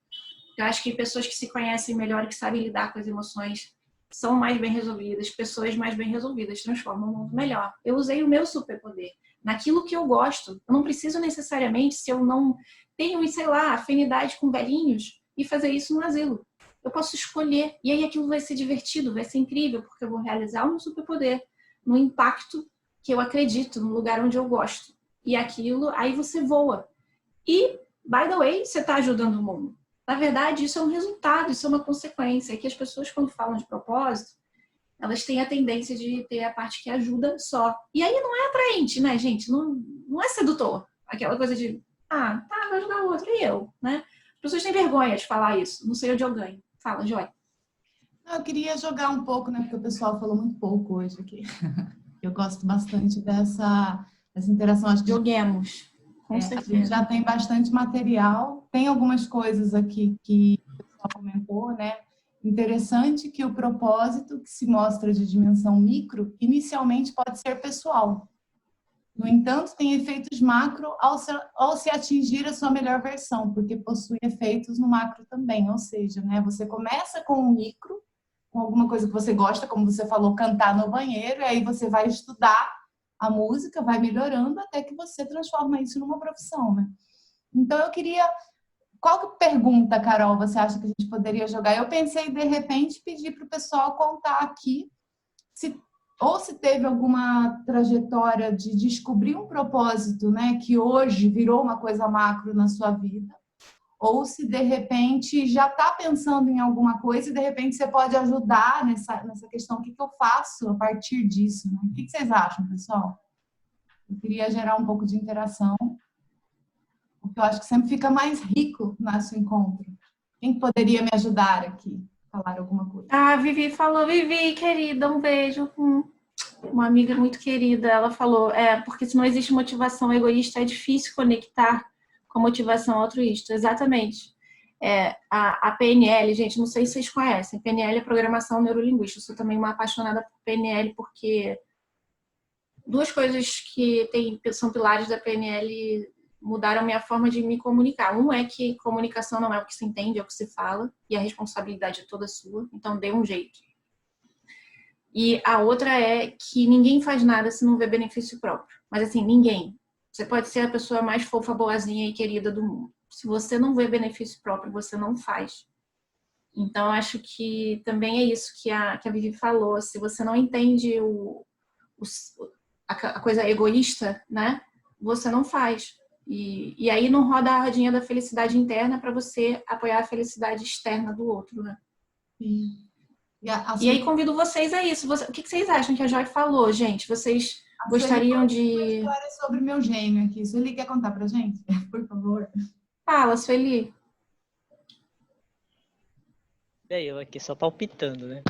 Eu acho que pessoas que se conhecem melhor e que sabem lidar com as emoções são mais bem resolvidas. Pessoas mais bem resolvidas transformam o mundo melhor. Eu usei o meu superpoder naquilo que eu gosto. Eu não preciso necessariamente, se eu não tenho, sei lá, afinidade com velhinhos, e fazer isso no asilo. Eu posso escolher. E aí aquilo vai ser divertido, vai ser incrível, porque eu vou realizar o meu superpoder no impacto que eu acredito, no lugar onde eu gosto. E aquilo, aí você voa. E, by the way, você está ajudando o mundo. Na verdade, isso é um resultado, isso é uma consequência. É que as pessoas, quando falam de propósito, elas têm a tendência de ter a parte que ajuda só. E aí não é atraente, né, gente? Não é sedutor. Aquela coisa de, vai ajudar o outro, e eu, né? As pessoas têm vergonha de falar isso. Não sei onde eu ganho. Fala, Joy. Eu queria jogar um pouco, né? Porque o pessoal falou muito pouco hoje aqui. Eu gosto bastante dessa interação. Acho que joguemos. Com certeza. A gente já tem bastante material. Tem algumas coisas aqui que o pessoal comentou, né? Interessante que o propósito que se mostra de dimensão micro, inicialmente pode ser pessoal. No entanto, tem efeitos macro ao se atingir a sua melhor versão, porque possui efeitos no macro também. Ou seja, né? Você começa com um micro, com alguma coisa que você gosta, como você falou, cantar no banheiro, e aí você vai estudar a música, vai melhorando até que você transforma isso numa profissão, né? Então, eu queria... Qual pergunta, Carol, você acha que a gente poderia jogar? Eu pensei, de repente, pedir para o pessoal contar aqui se teve alguma trajetória de descobrir um propósito, né, que hoje virou uma coisa macro na sua vida, ou se de repente já está pensando em alguma coisa e de repente você pode ajudar nessa questão, o que eu faço a partir disso, né? O que vocês acham, pessoal? Eu queria gerar um pouco de interação, porque eu acho que sempre fica mais rico no nosso encontro. Quem poderia me ajudar aqui? Falar alguma coisa. Vivi falou, Vivi, querida, um beijo. Uma amiga muito querida, ela falou, porque se não existe motivação egoísta, é difícil conectar com motivação altruísta. Exatamente. A PNL, gente, não sei se vocês conhecem, PNL é Programação Neurolinguística. Eu sou também uma apaixonada por PNL, porque duas coisas que são pilares da PNL mudaram minha forma de me comunicar. Um é que comunicação não é o que se entende, é o que se fala, e a responsabilidade é toda sua, então dê um jeito. E a outra é que ninguém faz nada se não vê benefício próprio. Mas assim, ninguém. Você pode ser a pessoa mais fofa, boazinha e querida do mundo. Se você não vê benefício próprio, você não faz. Então, eu acho que também é isso que a Vivi falou. Se você não entende a coisa egoísta, né? Você não faz. E aí não roda a rodinha da felicidade interna para você apoiar a felicidade externa do outro, né? Sim. E aí convido vocês a isso. O que vocês acham que a Joy falou, gente? Vocês gostariam de... Uma história sobre o meu gênio aqui. Sueli quer contar pra gente? Por favor. Fala, Sueli. Eu aqui só palpitando, né?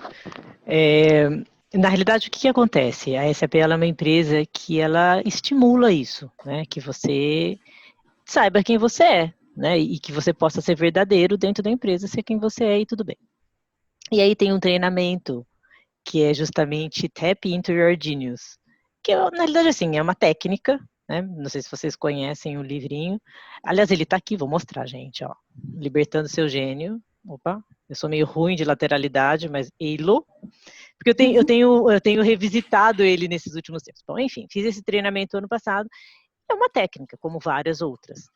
É, na realidade, o que acontece? A SAP ela é uma empresa que ela estimula isso, né? Que você saiba quem você é, né? E que você possa ser verdadeiro dentro da empresa, ser quem você é e tudo bem. E aí tem um treinamento que é justamente Tap into Your Genius, que na realidade assim, é uma técnica, né? Não sei se vocês conhecem o livrinho. Aliás, ele tá aqui, vou mostrar, gente, ó. Libertando seu gênio. Opa, eu sou meio ruim de lateralidade, mas Eilo, porque eu tenho revisitado ele nesses últimos tempos. Bom, enfim, fiz esse treinamento ano passado. É uma técnica, como várias outras.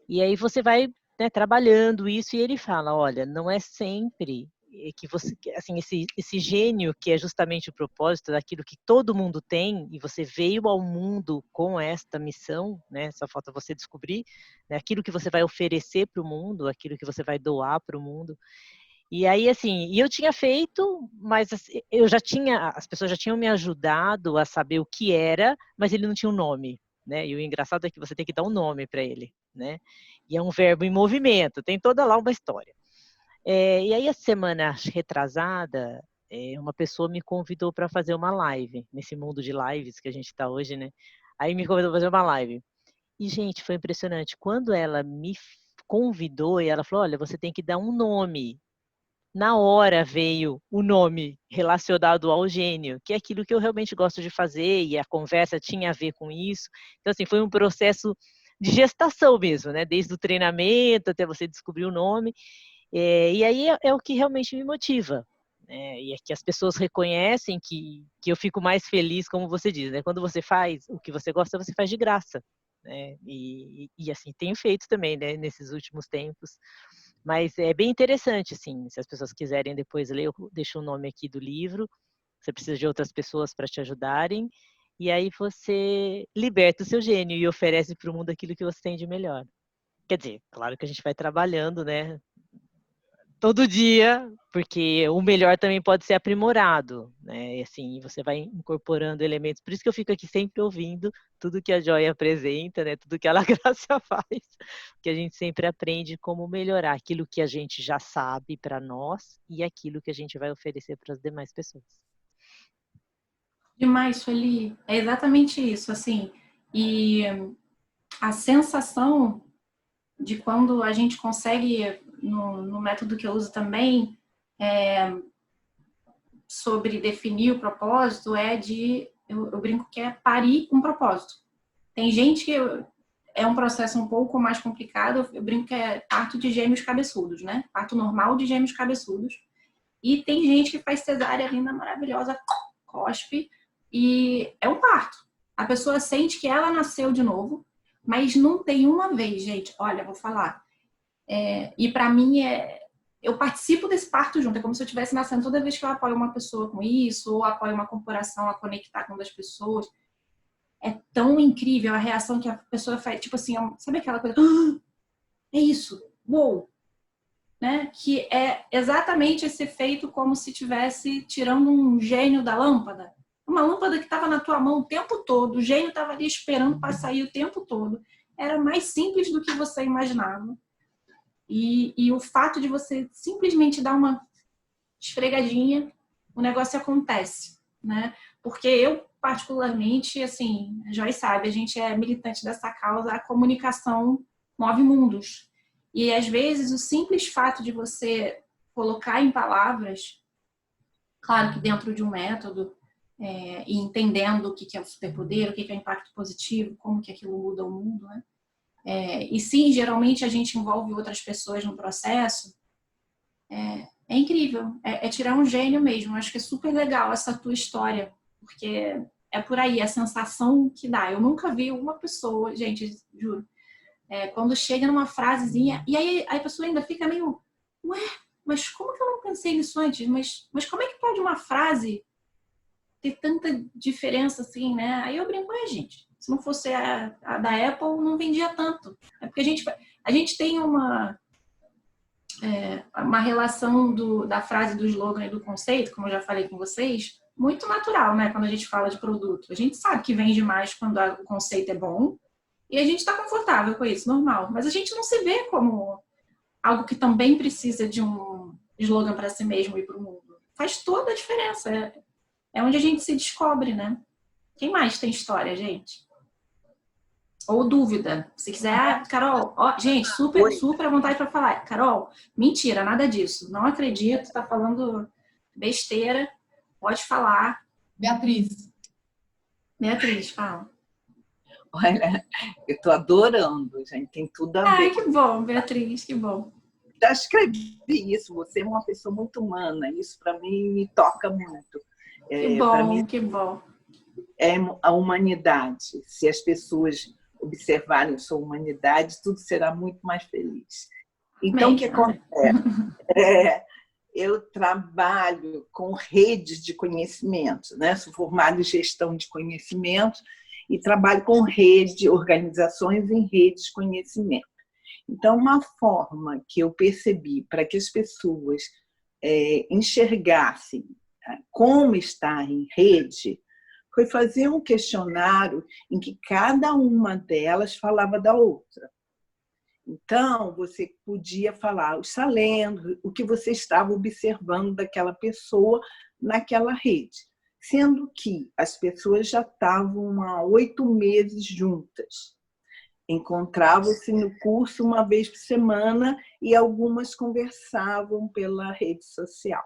E aí você vai, né, trabalhando isso e ele fala, olha, não é sempre que você, assim, esse gênio que é justamente o propósito daquilo que todo mundo tem e você veio ao mundo com esta missão, né? Só falta você descobrir, né, aquilo que você vai oferecer para o mundo, aquilo que você vai doar para o mundo. E aí, assim, eu tinha feito, mas assim, as pessoas já tinham me ajudado a saber o que era, mas ele não tinha um nome, né? E o engraçado é que você tem que dar um nome para ele, né? E é um verbo em movimento, tem toda lá uma história. E aí, a semana retrasada, uma pessoa me convidou para fazer uma live, nesse mundo de lives que a gente está hoje, né? Aí me convidou para fazer uma live. E, gente, foi impressionante. Quando ela me convidou e ela falou, olha, você tem que dar um nome. Na hora veio o nome relacionado ao gênio, que é aquilo que eu realmente gosto de fazer, e a conversa tinha a ver com isso. Então, assim, foi um processo de gestação mesmo, né? Desde o treinamento até você descobrir o nome. E aí é o que realmente me motiva. Né? E é que as pessoas reconhecem que eu fico mais feliz, como você diz, né? Quando você faz o que você gosta, você faz de graça. Né? E assim, tenho feito também, né? Nesses últimos tempos. Mas é bem interessante, assim, se as pessoas quiserem depois ler, eu deixo o nome aqui do livro. Você precisa de outras pessoas para te ajudarem. E aí você liberta o seu gênio e oferece para o mundo aquilo que você tem de melhor. Quer dizer, claro que a gente vai trabalhando, né? Todo dia, porque o melhor também pode ser aprimorado, né? E assim, você vai incorporando elementos. Por isso que eu fico aqui sempre ouvindo tudo que a Joia apresenta, né? Tudo que a La Graça faz, que a gente sempre aprende como melhorar aquilo que a gente já sabe para nós e aquilo que a gente vai oferecer para as demais pessoas. Demais, Sueli. É exatamente isso, assim. E a sensação de quando a gente consegue, no método que eu uso também, sobre definir o propósito, eu brinco que é parir um propósito. Tem gente que é um processo um pouco mais complicado, eu brinco que é parto de gêmeos cabeçudos, né? Parto normal de gêmeos cabeçudos. E tem gente que faz cesárea linda, maravilhosa, cospe, e é um parto. A pessoa sente que ela nasceu de novo, mas não tem uma vez, gente. Olha, vou falar. E para mim eu participo desse parto junto. É como se eu estivesse nascendo toda vez que eu apoio uma pessoa com isso, ou apoio uma corporação a conectar com outras pessoas. É tão incrível a reação que a pessoa faz. Tipo assim, sabe aquela coisa? Ah, é isso. Uou! Né? Que é exatamente esse efeito como se estivesse tirando um gênio da lâmpada. Uma lâmpada que estava na tua mão o tempo todo, o gênio estava ali esperando para sair o tempo todo. Era mais simples do que você imaginava. E o fato de você simplesmente dar uma esfregadinha, o negócio acontece, né? Porque eu, particularmente, assim, a Joy sabe, a gente é militante dessa causa, a comunicação move mundos. E, às vezes, o simples fato de você colocar em palavras, claro que dentro de um método, e entendendo o que é o superpoder, o que é o impacto positivo, como que aquilo muda o mundo, né? E sim, geralmente a gente envolve outras pessoas no processo. É incrível, é tirar um gênio mesmo. Acho que é super legal essa tua história, porque é por aí a sensação que dá. Eu nunca vi uma pessoa, gente, juro, quando chega numa frasezinha, e aí a pessoa ainda fica meio, ué, mas como que eu não pensei nisso antes? Mas como é que pode uma frase ter tanta diferença assim, né? Aí eu brinco, gente, se não fosse a da Apple, não vendia tanto. É porque a gente tem uma relação da frase, do slogan e do conceito, como eu já falei com vocês, muito natural, né? Quando a gente fala de produto. A gente sabe que vende mais quando o conceito é bom e a gente está confortável com isso, normal. Mas a gente não se vê como algo que também precisa de um slogan para si mesmo e para o mundo. Faz toda a diferença. É onde a gente se descobre, né? Quem mais tem história, gente? Ou dúvida. Se quiser, Carol, ó, gente, super à vontade para falar. Carol, mentira, nada disso. Não acredito, tá falando besteira. Pode falar. Beatriz. Beatriz, fala. Olha, eu estou adorando, gente. Tem tudo a ver. Ai, que bom, Beatriz, que bom. Já escrevi isso. Você é uma pessoa muito humana. Isso, para mim, me toca muito. Que bom, que bom. É a humanidade. Se as pessoas observarem sua humanidade, tudo será muito mais feliz. Então, o que acontece? Eu trabalho com redes de conhecimento, né? Sou formada em gestão de conhecimento e trabalho com organizações em redes de conhecimento. Então, uma forma que eu percebi para que as pessoas enxergassem como estar em rede foi fazer um questionário em que cada uma delas falava da outra. Então, você podia falar os talentos, o que você estava observando daquela pessoa naquela rede. Sendo que as pessoas já estavam há 8 meses juntas. Encontravam-se no curso uma vez por semana e algumas conversavam pela rede social.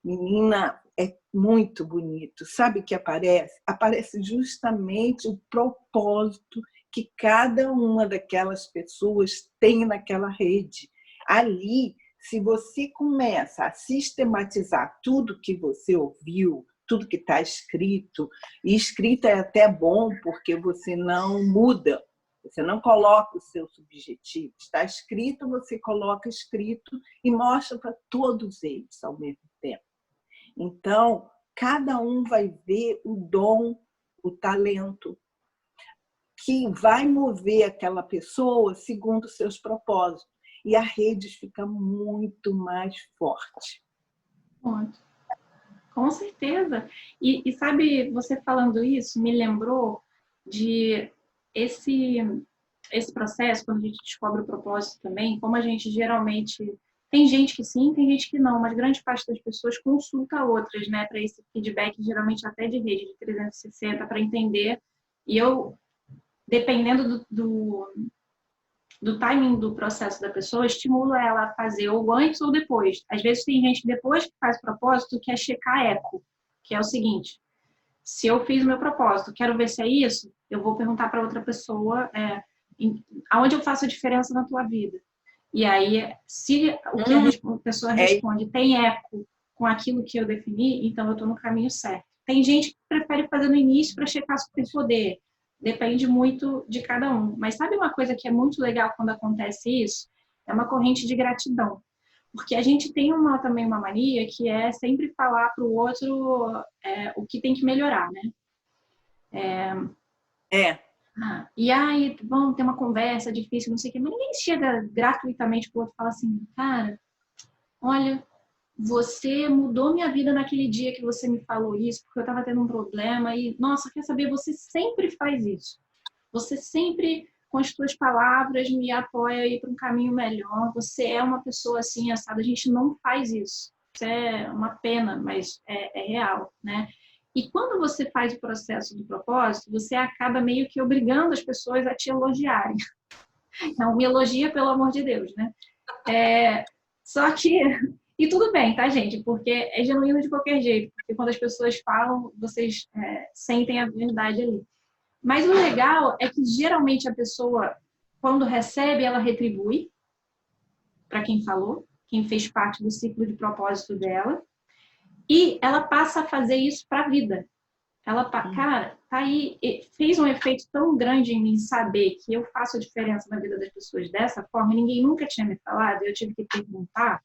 Menina, é muito bonito. Sabe o que aparece? Aparece justamente o propósito que cada uma daquelas pessoas tem naquela rede. Ali, se você começa a sistematizar tudo que você ouviu, tudo que está escrito, e escrito é até bom porque você não muda, você não coloca o seu subjetivo. Está escrito, você coloca escrito e mostra para todos eles ao mesmo tempo. Então, cada um vai ver o dom, o talento, que vai mover aquela pessoa segundo os seus propósitos. E a rede fica muito mais forte. Com certeza. E sabe, você falando isso, me lembrou de esse processo, quando a gente descobre o propósito também, como a gente geralmente... Tem gente que sim, tem gente que não, mas grande parte das pessoas consulta outras, né, para esse feedback, geralmente até de rede de 360, para entender. E eu, dependendo do timing do processo da pessoa, estimulo ela a fazer ou antes ou depois. Às vezes tem gente que depois que faz o propósito quer checar eco, que é o seguinte: se eu fiz o meu propósito, quero ver se é isso, eu vou perguntar para outra pessoa aonde eu faço a diferença na tua vida. E aí, se o que a pessoa responde tem eco com aquilo que eu defini, então eu estou no caminho certo. Tem gente que prefere fazer no início para checar superpoder. Depende muito de cada um. Mas sabe uma coisa que é muito legal quando acontece isso? É uma corrente de gratidão. Porque a gente tem também uma mania que é sempre falar para o outro o que tem que melhorar, né? E aí, vamos ter uma conversa difícil, não sei o quê, mas ninguém chega gratuitamente pro outro e fala assim: cara, olha, você mudou minha vida naquele dia que você me falou isso, porque eu estava tendo um problema e, nossa, quer saber, você sempre faz isso. Você sempre, com as suas palavras, me apoia a ir para um caminho melhor. Você é uma pessoa assim, assada. A gente não faz isso. Isso é uma pena, mas é real, né? E quando você faz o processo do propósito, você acaba meio que obrigando as pessoas a te elogiarem. Não me elogia, pelo amor de Deus, né? Só que... E tudo bem, tá, gente? Porque é genuíno de qualquer jeito. Porque quando as pessoas falam, vocês sentem a verdade ali. Mas o legal é que, geralmente, a pessoa, quando recebe, ela retribui para quem falou, quem fez parte do ciclo de propósito dela. E ela passa a fazer isso para a vida. Ela, cara, tá aí, fez um efeito tão grande em mim saber que eu faço a diferença na vida das pessoas dessa forma, e ninguém nunca tinha me falado, eu tive que perguntar,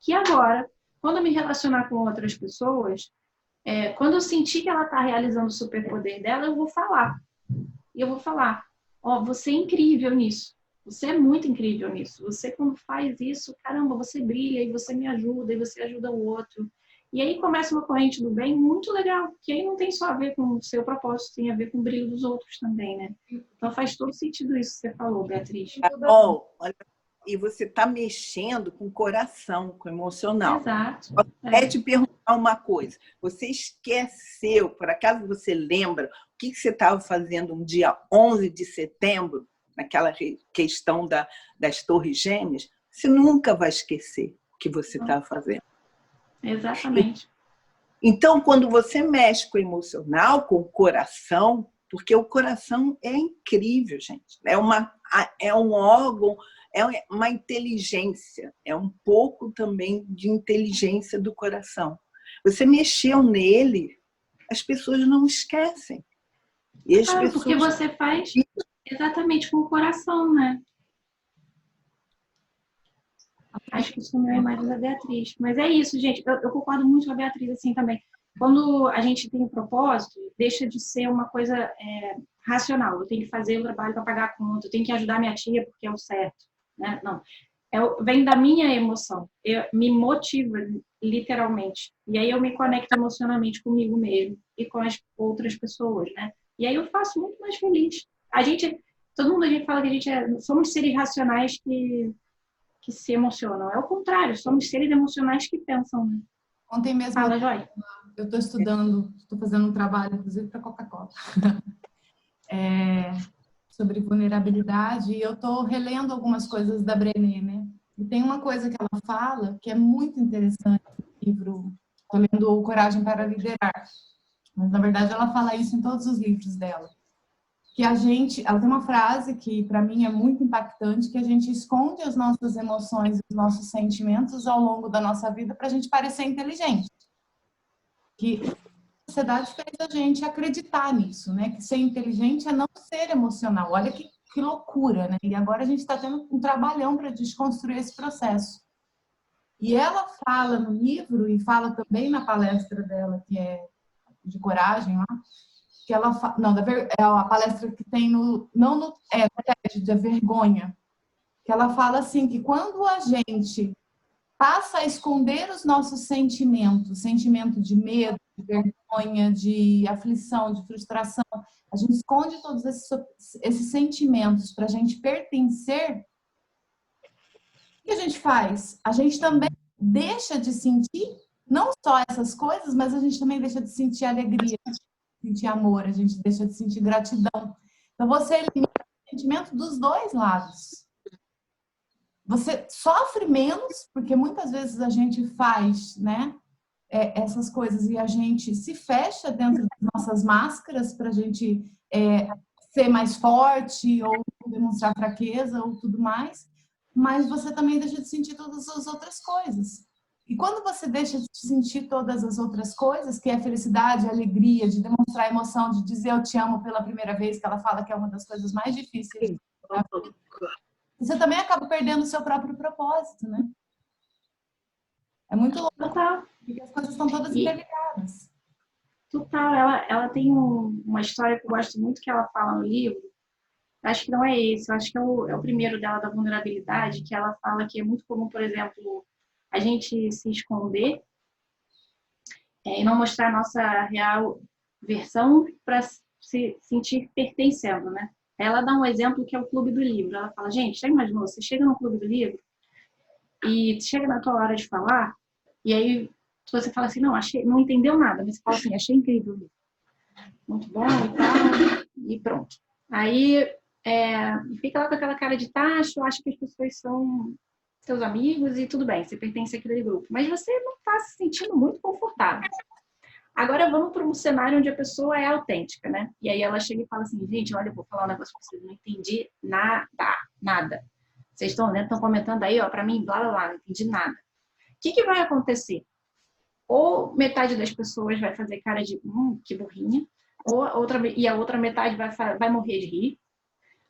que agora, quando eu me relacionar com outras pessoas, quando eu sentir que ela está realizando o superpoder dela, eu vou falar. E eu vou falar: ó, você é incrível nisso. Você é muito incrível nisso. Você, quando faz isso, caramba, você brilha e você me ajuda e você ajuda o outro. E aí começa uma corrente do bem muito legal, que aí não tem só a ver com o seu propósito, tem a ver com o brilho dos outros também, né? Então faz todo sentido isso que você falou, Beatriz. Bom, olha, E você está mexendo com o coração, com o emocional. Exato. Posso te perguntar uma coisa. Você esqueceu, por acaso você lembra, o que você estava fazendo um dia 11 de setembro, naquela questão das Torres Gêmeas? Você nunca vai esquecer o que você estava fazendo. Exatamente. Então, quando você mexe com o emocional, com o coração, porque o coração é incrível, gente. É um órgão, é uma inteligência, é um pouco também de inteligência do coração. Você mexeu nele, as pessoas não esquecem. E as pessoas... Porque você faz exatamente com o coração, né? Acho que isso não é a imagem da Beatriz. Mas é isso, gente. Eu concordo muito com a Beatriz assim também. Quando a gente tem um propósito, deixa de ser uma coisa racional. Eu tenho que fazer o trabalho para pagar a conta, eu tenho que ajudar minha tia porque é o certo. Né? Não. Vem da minha emoção. Me motiva, literalmente. E aí eu me conecto emocionalmente comigo mesmo e com as outras pessoas, né? E aí eu faço muito mais feliz. Todo mundo a gente fala que somos seres racionais que se emocionam. É o contrário, somos seres emocionais que pensam. Né? Ontem mesmo Fala, Joy. eu estou estudando, estou fazendo um trabalho, inclusive, para a Coca-Cola, sobre vulnerabilidade, e eu estou relendo algumas coisas da Brené, né? E tem uma coisa que ela fala que é muito interessante no livro, estou lendo o Coragem para Liderar, mas, na verdade, ela fala isso em todos os livros dela. Que ela tem uma frase que para mim é muito impactante, que a gente esconde as nossas emoções e os nossos sentimentos ao longo da nossa vida para a gente parecer inteligente. Que a sociedade fez a gente acreditar nisso, né? Que ser inteligente é não ser emocional. Olha que loucura, né? E agora a gente está tendo um trabalhão para desconstruir esse processo. E ela fala no livro e fala também na palestra dela, que é de coragem lá, que ela é a palestra que tem da vergonha, que ela fala assim, que quando a gente passa a esconder os nossos sentimentos, sentimento de medo, de vergonha, de aflição, de frustração, a gente esconde todos esses sentimentos para a gente pertencer, o que a gente faz? A gente também deixa de sentir não só essas coisas, mas a gente também deixa de sentir alegria, sentir amor, a gente deixa de sentir gratidão. Então, você elimina o sentimento dos dois lados. Você sofre menos, porque muitas vezes a gente faz, né, essas coisas e a gente se fecha dentro das nossas máscaras para a gente ser mais forte ou demonstrar fraqueza ou tudo mais, mas você também deixa de sentir todas as outras coisas. E quando você deixa de sentir todas as outras coisas, que é a felicidade, a alegria, de demonstrar a emoção, de dizer eu te amo pela primeira vez, que ela fala que é uma das coisas mais difíceis, você também acaba perdendo o seu próprio propósito, né? É muito louco, Total. porque as coisas estão todas interligadas. Total. Ela tem uma história que eu gosto muito que ela fala no livro. Acho que não é esse, acho que é o primeiro dela, da vulnerabilidade, que ela fala que é muito comum, por exemplo, a gente se esconder e não mostrar a nossa real versão para se sentir pertencendo, né? Ela dá um exemplo que é o Clube do Livro. Ela fala, gente, já imaginou? Você chega no Clube do Livro e chega na tua hora de falar e aí você fala assim, não entendeu nada, mas você fala assim, achei incrível. Muito bom e tal, e pronto. Aí fica lá com aquela cara de tacho, acha que as pessoas são seus amigos e tudo bem, você pertence àquele grupo. Mas você não está se sentindo muito confortável. Agora vamos para um cenário onde a pessoa é autêntica, né? E aí ela chega e fala assim, gente, olha, eu vou falar um negócio para vocês, não entendi nada. Vocês estão comentando aí, ó, para mim, blá, blá, blá, não entendi nada. O que vai acontecer? Ou metade das pessoas vai fazer cara de, que burrinha, e a outra metade vai morrer de rir.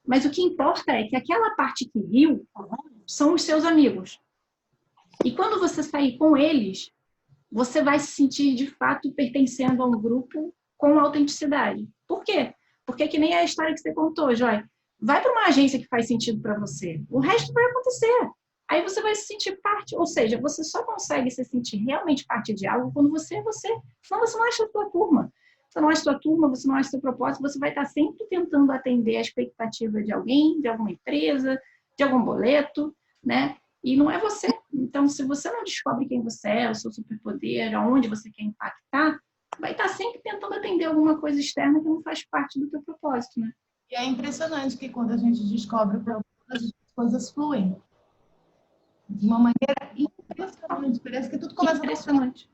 Mas o que importa é que aquela parte que riu são os seus amigos. E quando você sair com eles, você vai se sentir, de fato, pertencendo a um grupo com autenticidade. Por quê? Porque que nem a história que você contou, Joy. Vai para uma agência que faz sentido para você. O resto vai acontecer. Aí você vai se sentir parte. Ou seja, você só consegue se sentir realmente parte de algo quando você é você. Senão você não acha a sua turma. Você não acha a sua turma, você não acha o seu propósito. Você vai estar sempre tentando atender a expectativa de alguém, de alguma empresa, de algum boleto. né? E não é você. Então, se você não descobre quem você é, o seu superpoder, aonde você quer impactar, vai estar sempre tentando atender alguma coisa externa que não faz parte do teu propósito, né? E é impressionante que quando a gente descobre o propósito, as coisas fluem de uma maneira impressionante. Parece que tudo começa a funcionar. Impressionante.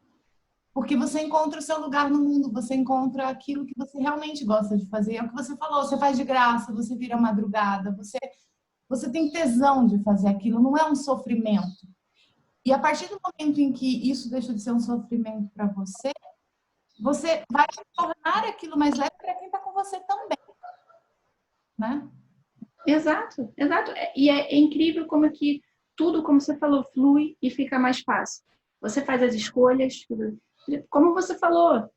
Porque você encontra o seu lugar no mundo, você encontra aquilo que você realmente gosta de fazer. É o que você falou, você faz de graça, você vira madrugada, você tem tesão de fazer aquilo, não é um sofrimento. E a partir do momento em que isso deixa de ser um sofrimento para você, você vai tornar aquilo mais leve para quem está com você também, né? Exato, exato. E é incrível como é que tudo, como você falou, flui e fica mais fácil. Você faz as escolhas, como você falou,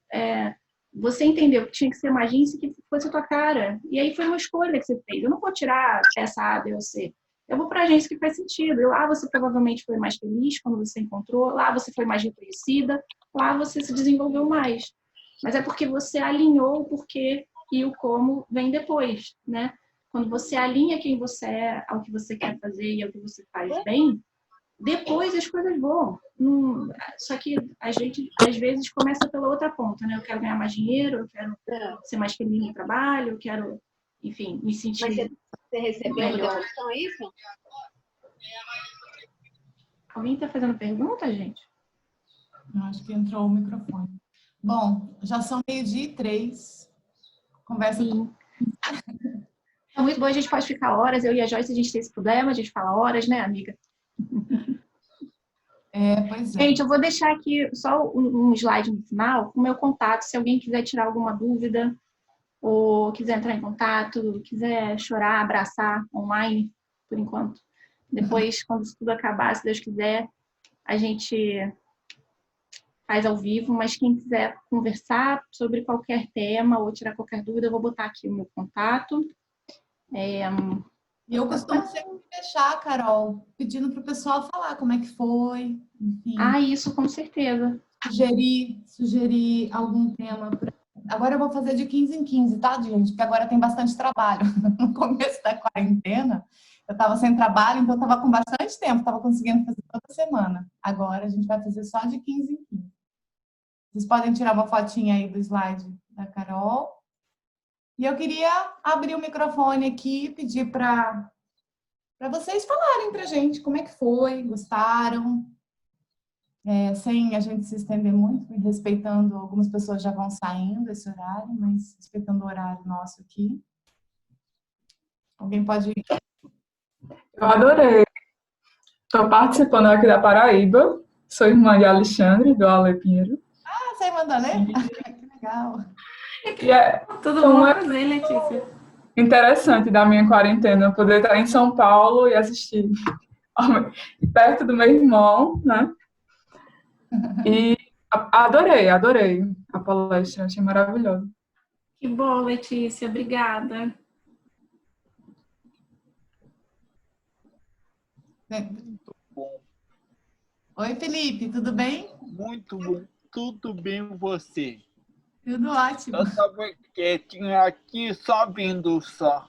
você entendeu que tinha que ser uma agência que fosse a tua cara. E aí foi uma escolha que você fez. Eu não vou tirar essa A, B ou C. Eu vou para a agência que faz sentido. E lá você provavelmente foi mais feliz quando você encontrou, lá você foi mais reconhecida, lá você se desenvolveu mais. Mas é porque você alinhou o porquê e o como vem depois, né? Quando você alinha quem você é ao que você quer fazer e ao que você faz bem, depois as coisas voam. Só que a gente, às vezes, começa pela outra ponta, né? Eu quero ganhar mais dinheiro, eu quero ser mais feliz no trabalho, eu quero, enfim, me sentir Mas você recebeu melhor. uma devolução, é isso? Alguém está fazendo pergunta, gente? Eu acho que entrou o microfone. Bom, já são 12:03. Conversa. Sim. É muito bom, a gente pode ficar horas. Eu e a Joyce, a gente tem esse problema, a gente fala horas, né, amiga? Pois é. Gente, eu vou deixar aqui só um slide no final com o meu contato. Se alguém quiser tirar alguma dúvida ou quiser entrar em contato, quiser chorar, abraçar online, por enquanto. Depois, quando isso tudo acabar, se Deus quiser, a gente faz ao vivo. Mas quem quiser conversar sobre qualquer tema ou tirar qualquer dúvida, eu vou botar aqui o meu contato. E eu costumo sempre fechar, Carol, pedindo para o pessoal falar como é que foi, enfim. Isso com certeza. Sugerir algum tema. Agora eu vou fazer de 15 em 15, tá, gente? Porque agora tem bastante trabalho. No começo da quarentena, eu estava sem trabalho, então eu estava com bastante tempo, estava conseguindo fazer toda semana. Agora a gente vai fazer só de 15 em 15. Vocês podem tirar uma fotinha aí do slide da Carol. E eu queria abrir o microfone aqui e pedir para vocês falarem para a gente como é que foi, gostaram, sem a gente se estender muito, respeitando, algumas pessoas já vão saindo esse horário, mas respeitando o horário nosso aqui. Alguém pode... Eu adorei. Estou participando aqui da Paraíba, sou irmã de Alexandre, do Ale Pinheiro. Ah, você é irmã da Lê? Que legal. E Tudo bom, prazer, Letícia. interessante da minha quarentena poder estar em São Paulo e assistir perto do meu irmão, né? E adorei a palestra, achei maravilhosa. Que bom, Letícia, obrigada. Muito bom. Oi, Felipe, tudo bem? Muito bom. Tudo bem com você? Tudo ótimo. Eu estava quietinho aqui, só vindo só.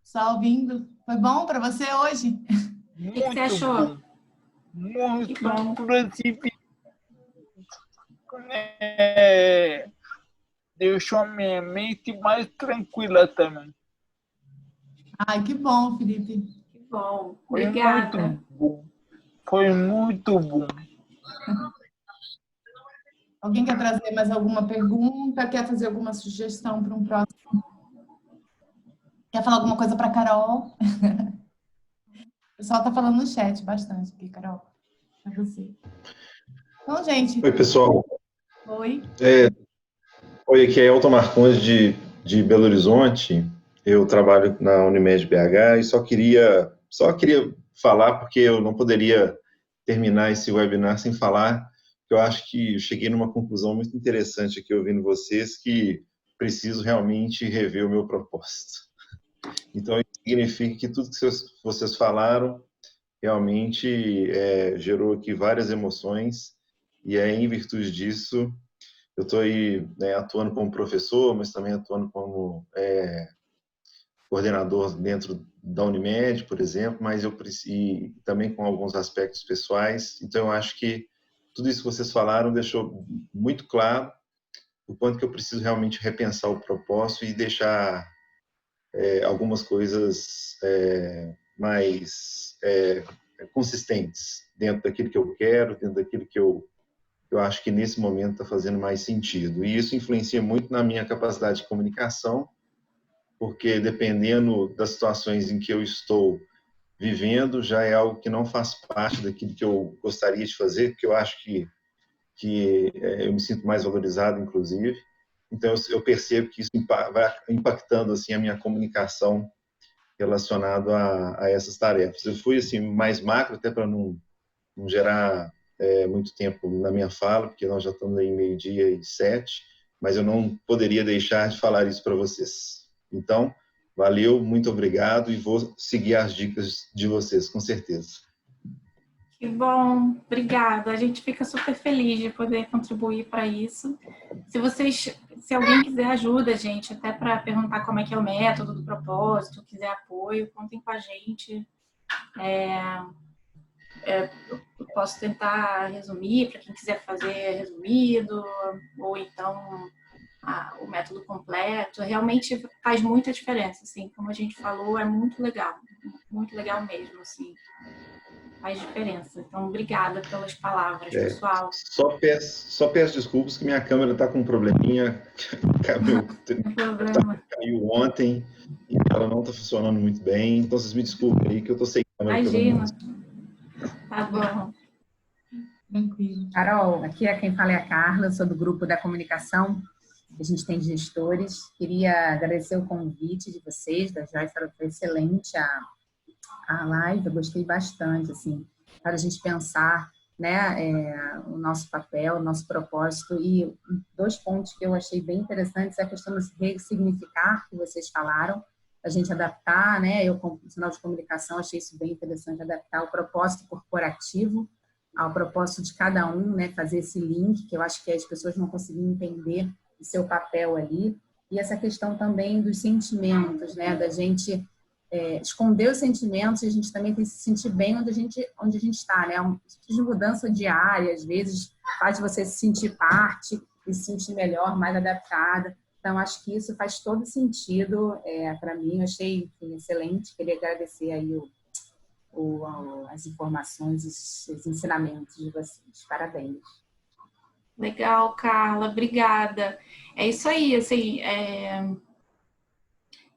Só ouvindo. Foi bom para você hoje? O que você achou? Bom. Muito Que bom. inclusive, deixou a minha mente mais tranquila também. Ai, que bom, Felipe. Que bom, Foi obrigada. muito bom. Foi muito bom. Alguém quer trazer mais alguma pergunta? Quer fazer alguma sugestão para um próximo? Quer falar alguma coisa para a Carol? O pessoal está falando no chat bastante aqui, Carol. Para você. Então, gente. Oi, pessoal. Oi. Oi, aqui é Elton Marcondes de Belo Horizonte. Eu trabalho na Unimed BH e só queria falar, porque eu não poderia terminar esse webinar sem falar. Eu acho que eu cheguei numa conclusão muito interessante aqui ouvindo vocês, que preciso realmente rever o meu propósito. Então, isso significa que tudo que vocês falaram realmente gerou aqui várias emoções, e em virtude disso, eu estou aí atuando como professor, mas também atuando como coordenador dentro da Unimed, por exemplo, mas e também com alguns aspectos pessoais. Então, eu acho que tudo isso que vocês falaram deixou muito claro o quanto que eu preciso realmente repensar o propósito e deixar algumas coisas mais consistentes dentro daquilo que eu quero, dentro daquilo que eu acho que nesse momento está fazendo mais sentido. E isso influencia muito na minha capacidade de comunicação, porque dependendo das situações em que eu estou vivendo, já é algo que não faz parte daquilo que eu gostaria de fazer, porque eu acho que eu me sinto mais valorizado, inclusive. Então, eu percebo que isso vai impactando assim, a minha comunicação relacionado a essas tarefas. Eu fui assim, mais macro, até para não gerar muito tempo na minha fala, porque nós já estamos aí 12:07, mas eu não poderia deixar de falar isso para vocês. Então, valeu, muito obrigado e vou seguir as dicas de vocês, com certeza. Que bom, obrigada. A gente fica super feliz de poder contribuir para isso. Se alguém quiser ajuda, gente, até para perguntar como é que é o método do propósito, quiser apoio, contem com a gente. Eu posso tentar resumir para quem quiser fazer resumido, ou então o método completo. Realmente faz muita diferença, assim, como a gente falou, é muito legal mesmo, assim. Faz diferença. Então, obrigada pelas palavras, pessoal. Só peço desculpas que minha câmera está com um probleminha. Caiu ontem e ela não está funcionando muito bem. Então, vocês me desculpem aí que eu estou sem câmera. Imagina. Tá bom. Tranquilo. Carol, aqui é quem fala é a Carla, sou do grupo da comunicação. A gente tem gestores. Queria agradecer o convite de vocês, da Joyce, foi excelente a live, eu gostei bastante, assim, para a gente pensar, né, o nosso papel, o nosso propósito. E 2 pontos que eu achei bem interessantes é a questão de ressignificar, que vocês falaram, a gente adaptar, né, eu como profissional de comunicação achei isso bem interessante, adaptar o propósito corporativo ao propósito de cada um, né, fazer esse link, que eu acho que as pessoas não conseguiam entender o seu papel ali. E essa questão também dos sentimentos, né, da gente esconder os sentimentos e a gente também tem que se sentir bem onde a gente está, né? Um tipo de mudança diária, às vezes, faz você se sentir parte e se sentir melhor, mais adaptada. Então, acho que isso faz todo sentido para mim. Eu achei, enfim, excelente. Queria agradecer aí as informações, os ensinamentos de vocês. Parabéns. Legal, Carla. Obrigada. É isso aí, assim...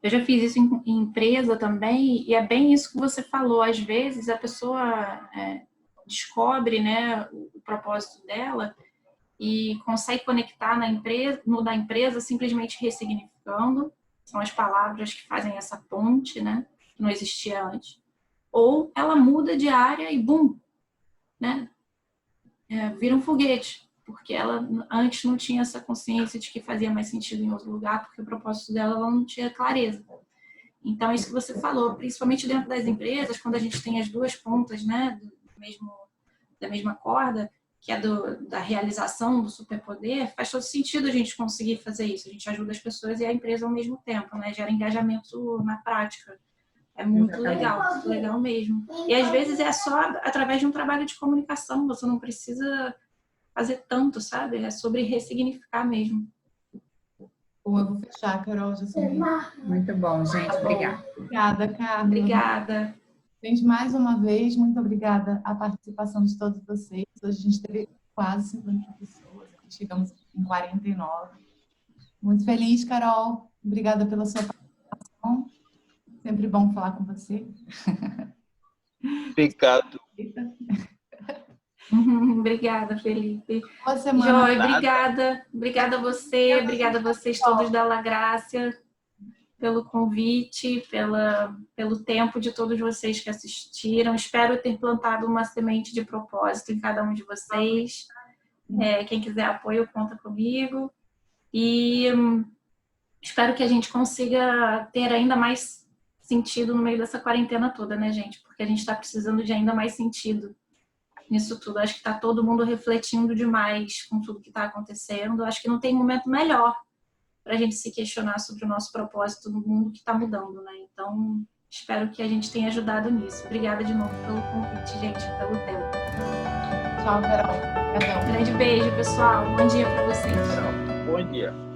Eu já fiz isso em empresa também, e é bem isso que você falou. Às vezes a pessoa descobre, né, o propósito dela e consegue conectar na empresa simplesmente ressignificando. São as palavras que fazem essa ponte, né, que não existia antes. Ou ela muda de área e bum, né, vira um foguete. Porque ela antes não tinha essa consciência de que fazia mais sentido em outro lugar, porque o propósito dela ela não tinha clareza. Então, isso que você falou, principalmente dentro das empresas, quando a gente tem as 2 pontas, né, da mesma corda, que é da realização do superpoder, faz todo sentido a gente conseguir fazer isso. A gente ajuda as pessoas e a empresa ao mesmo tempo, né, gera engajamento na prática. É muito legal mesmo. E às vezes é só através de um trabalho de comunicação, você não precisa fazer tanto, sabe? É sobre ressignificar mesmo. Bom, eu vou fechar, Carol, já sei. Muito bom, gente. Obrigada. Obrigada, Carla. Obrigada. Gente, mais uma vez, muito obrigada à participação de todos vocês. Hoje a gente teve quase 50 pessoas, chegamos em 49. Muito feliz, Carol. Obrigada pela sua participação. Sempre bom falar com você. Obrigado. Obrigada, Felipe. Boa semana. Joy, obrigada. Obrigada a você, obrigada a vocês todos da La Grácia pelo convite, pelo tempo de todos vocês que assistiram. Espero ter plantado uma semente de propósito em cada um de vocês. Quem quiser apoio, conta comigo. E espero que a gente consiga ter ainda mais sentido no meio dessa quarentena toda, né, gente? Porque a gente está precisando de ainda mais sentido nisso tudo. Acho que está todo mundo refletindo demais com tudo que está acontecendo. Acho que não tem momento melhor para a gente se questionar sobre o nosso propósito no mundo que está mudando, né? Então, espero que a gente tenha ajudado nisso. Obrigada de novo pelo convite, gente, pelo tempo. Tchau, Carol. Obrigadão. Grande beijo, pessoal. Bom dia para vocês. Bom dia.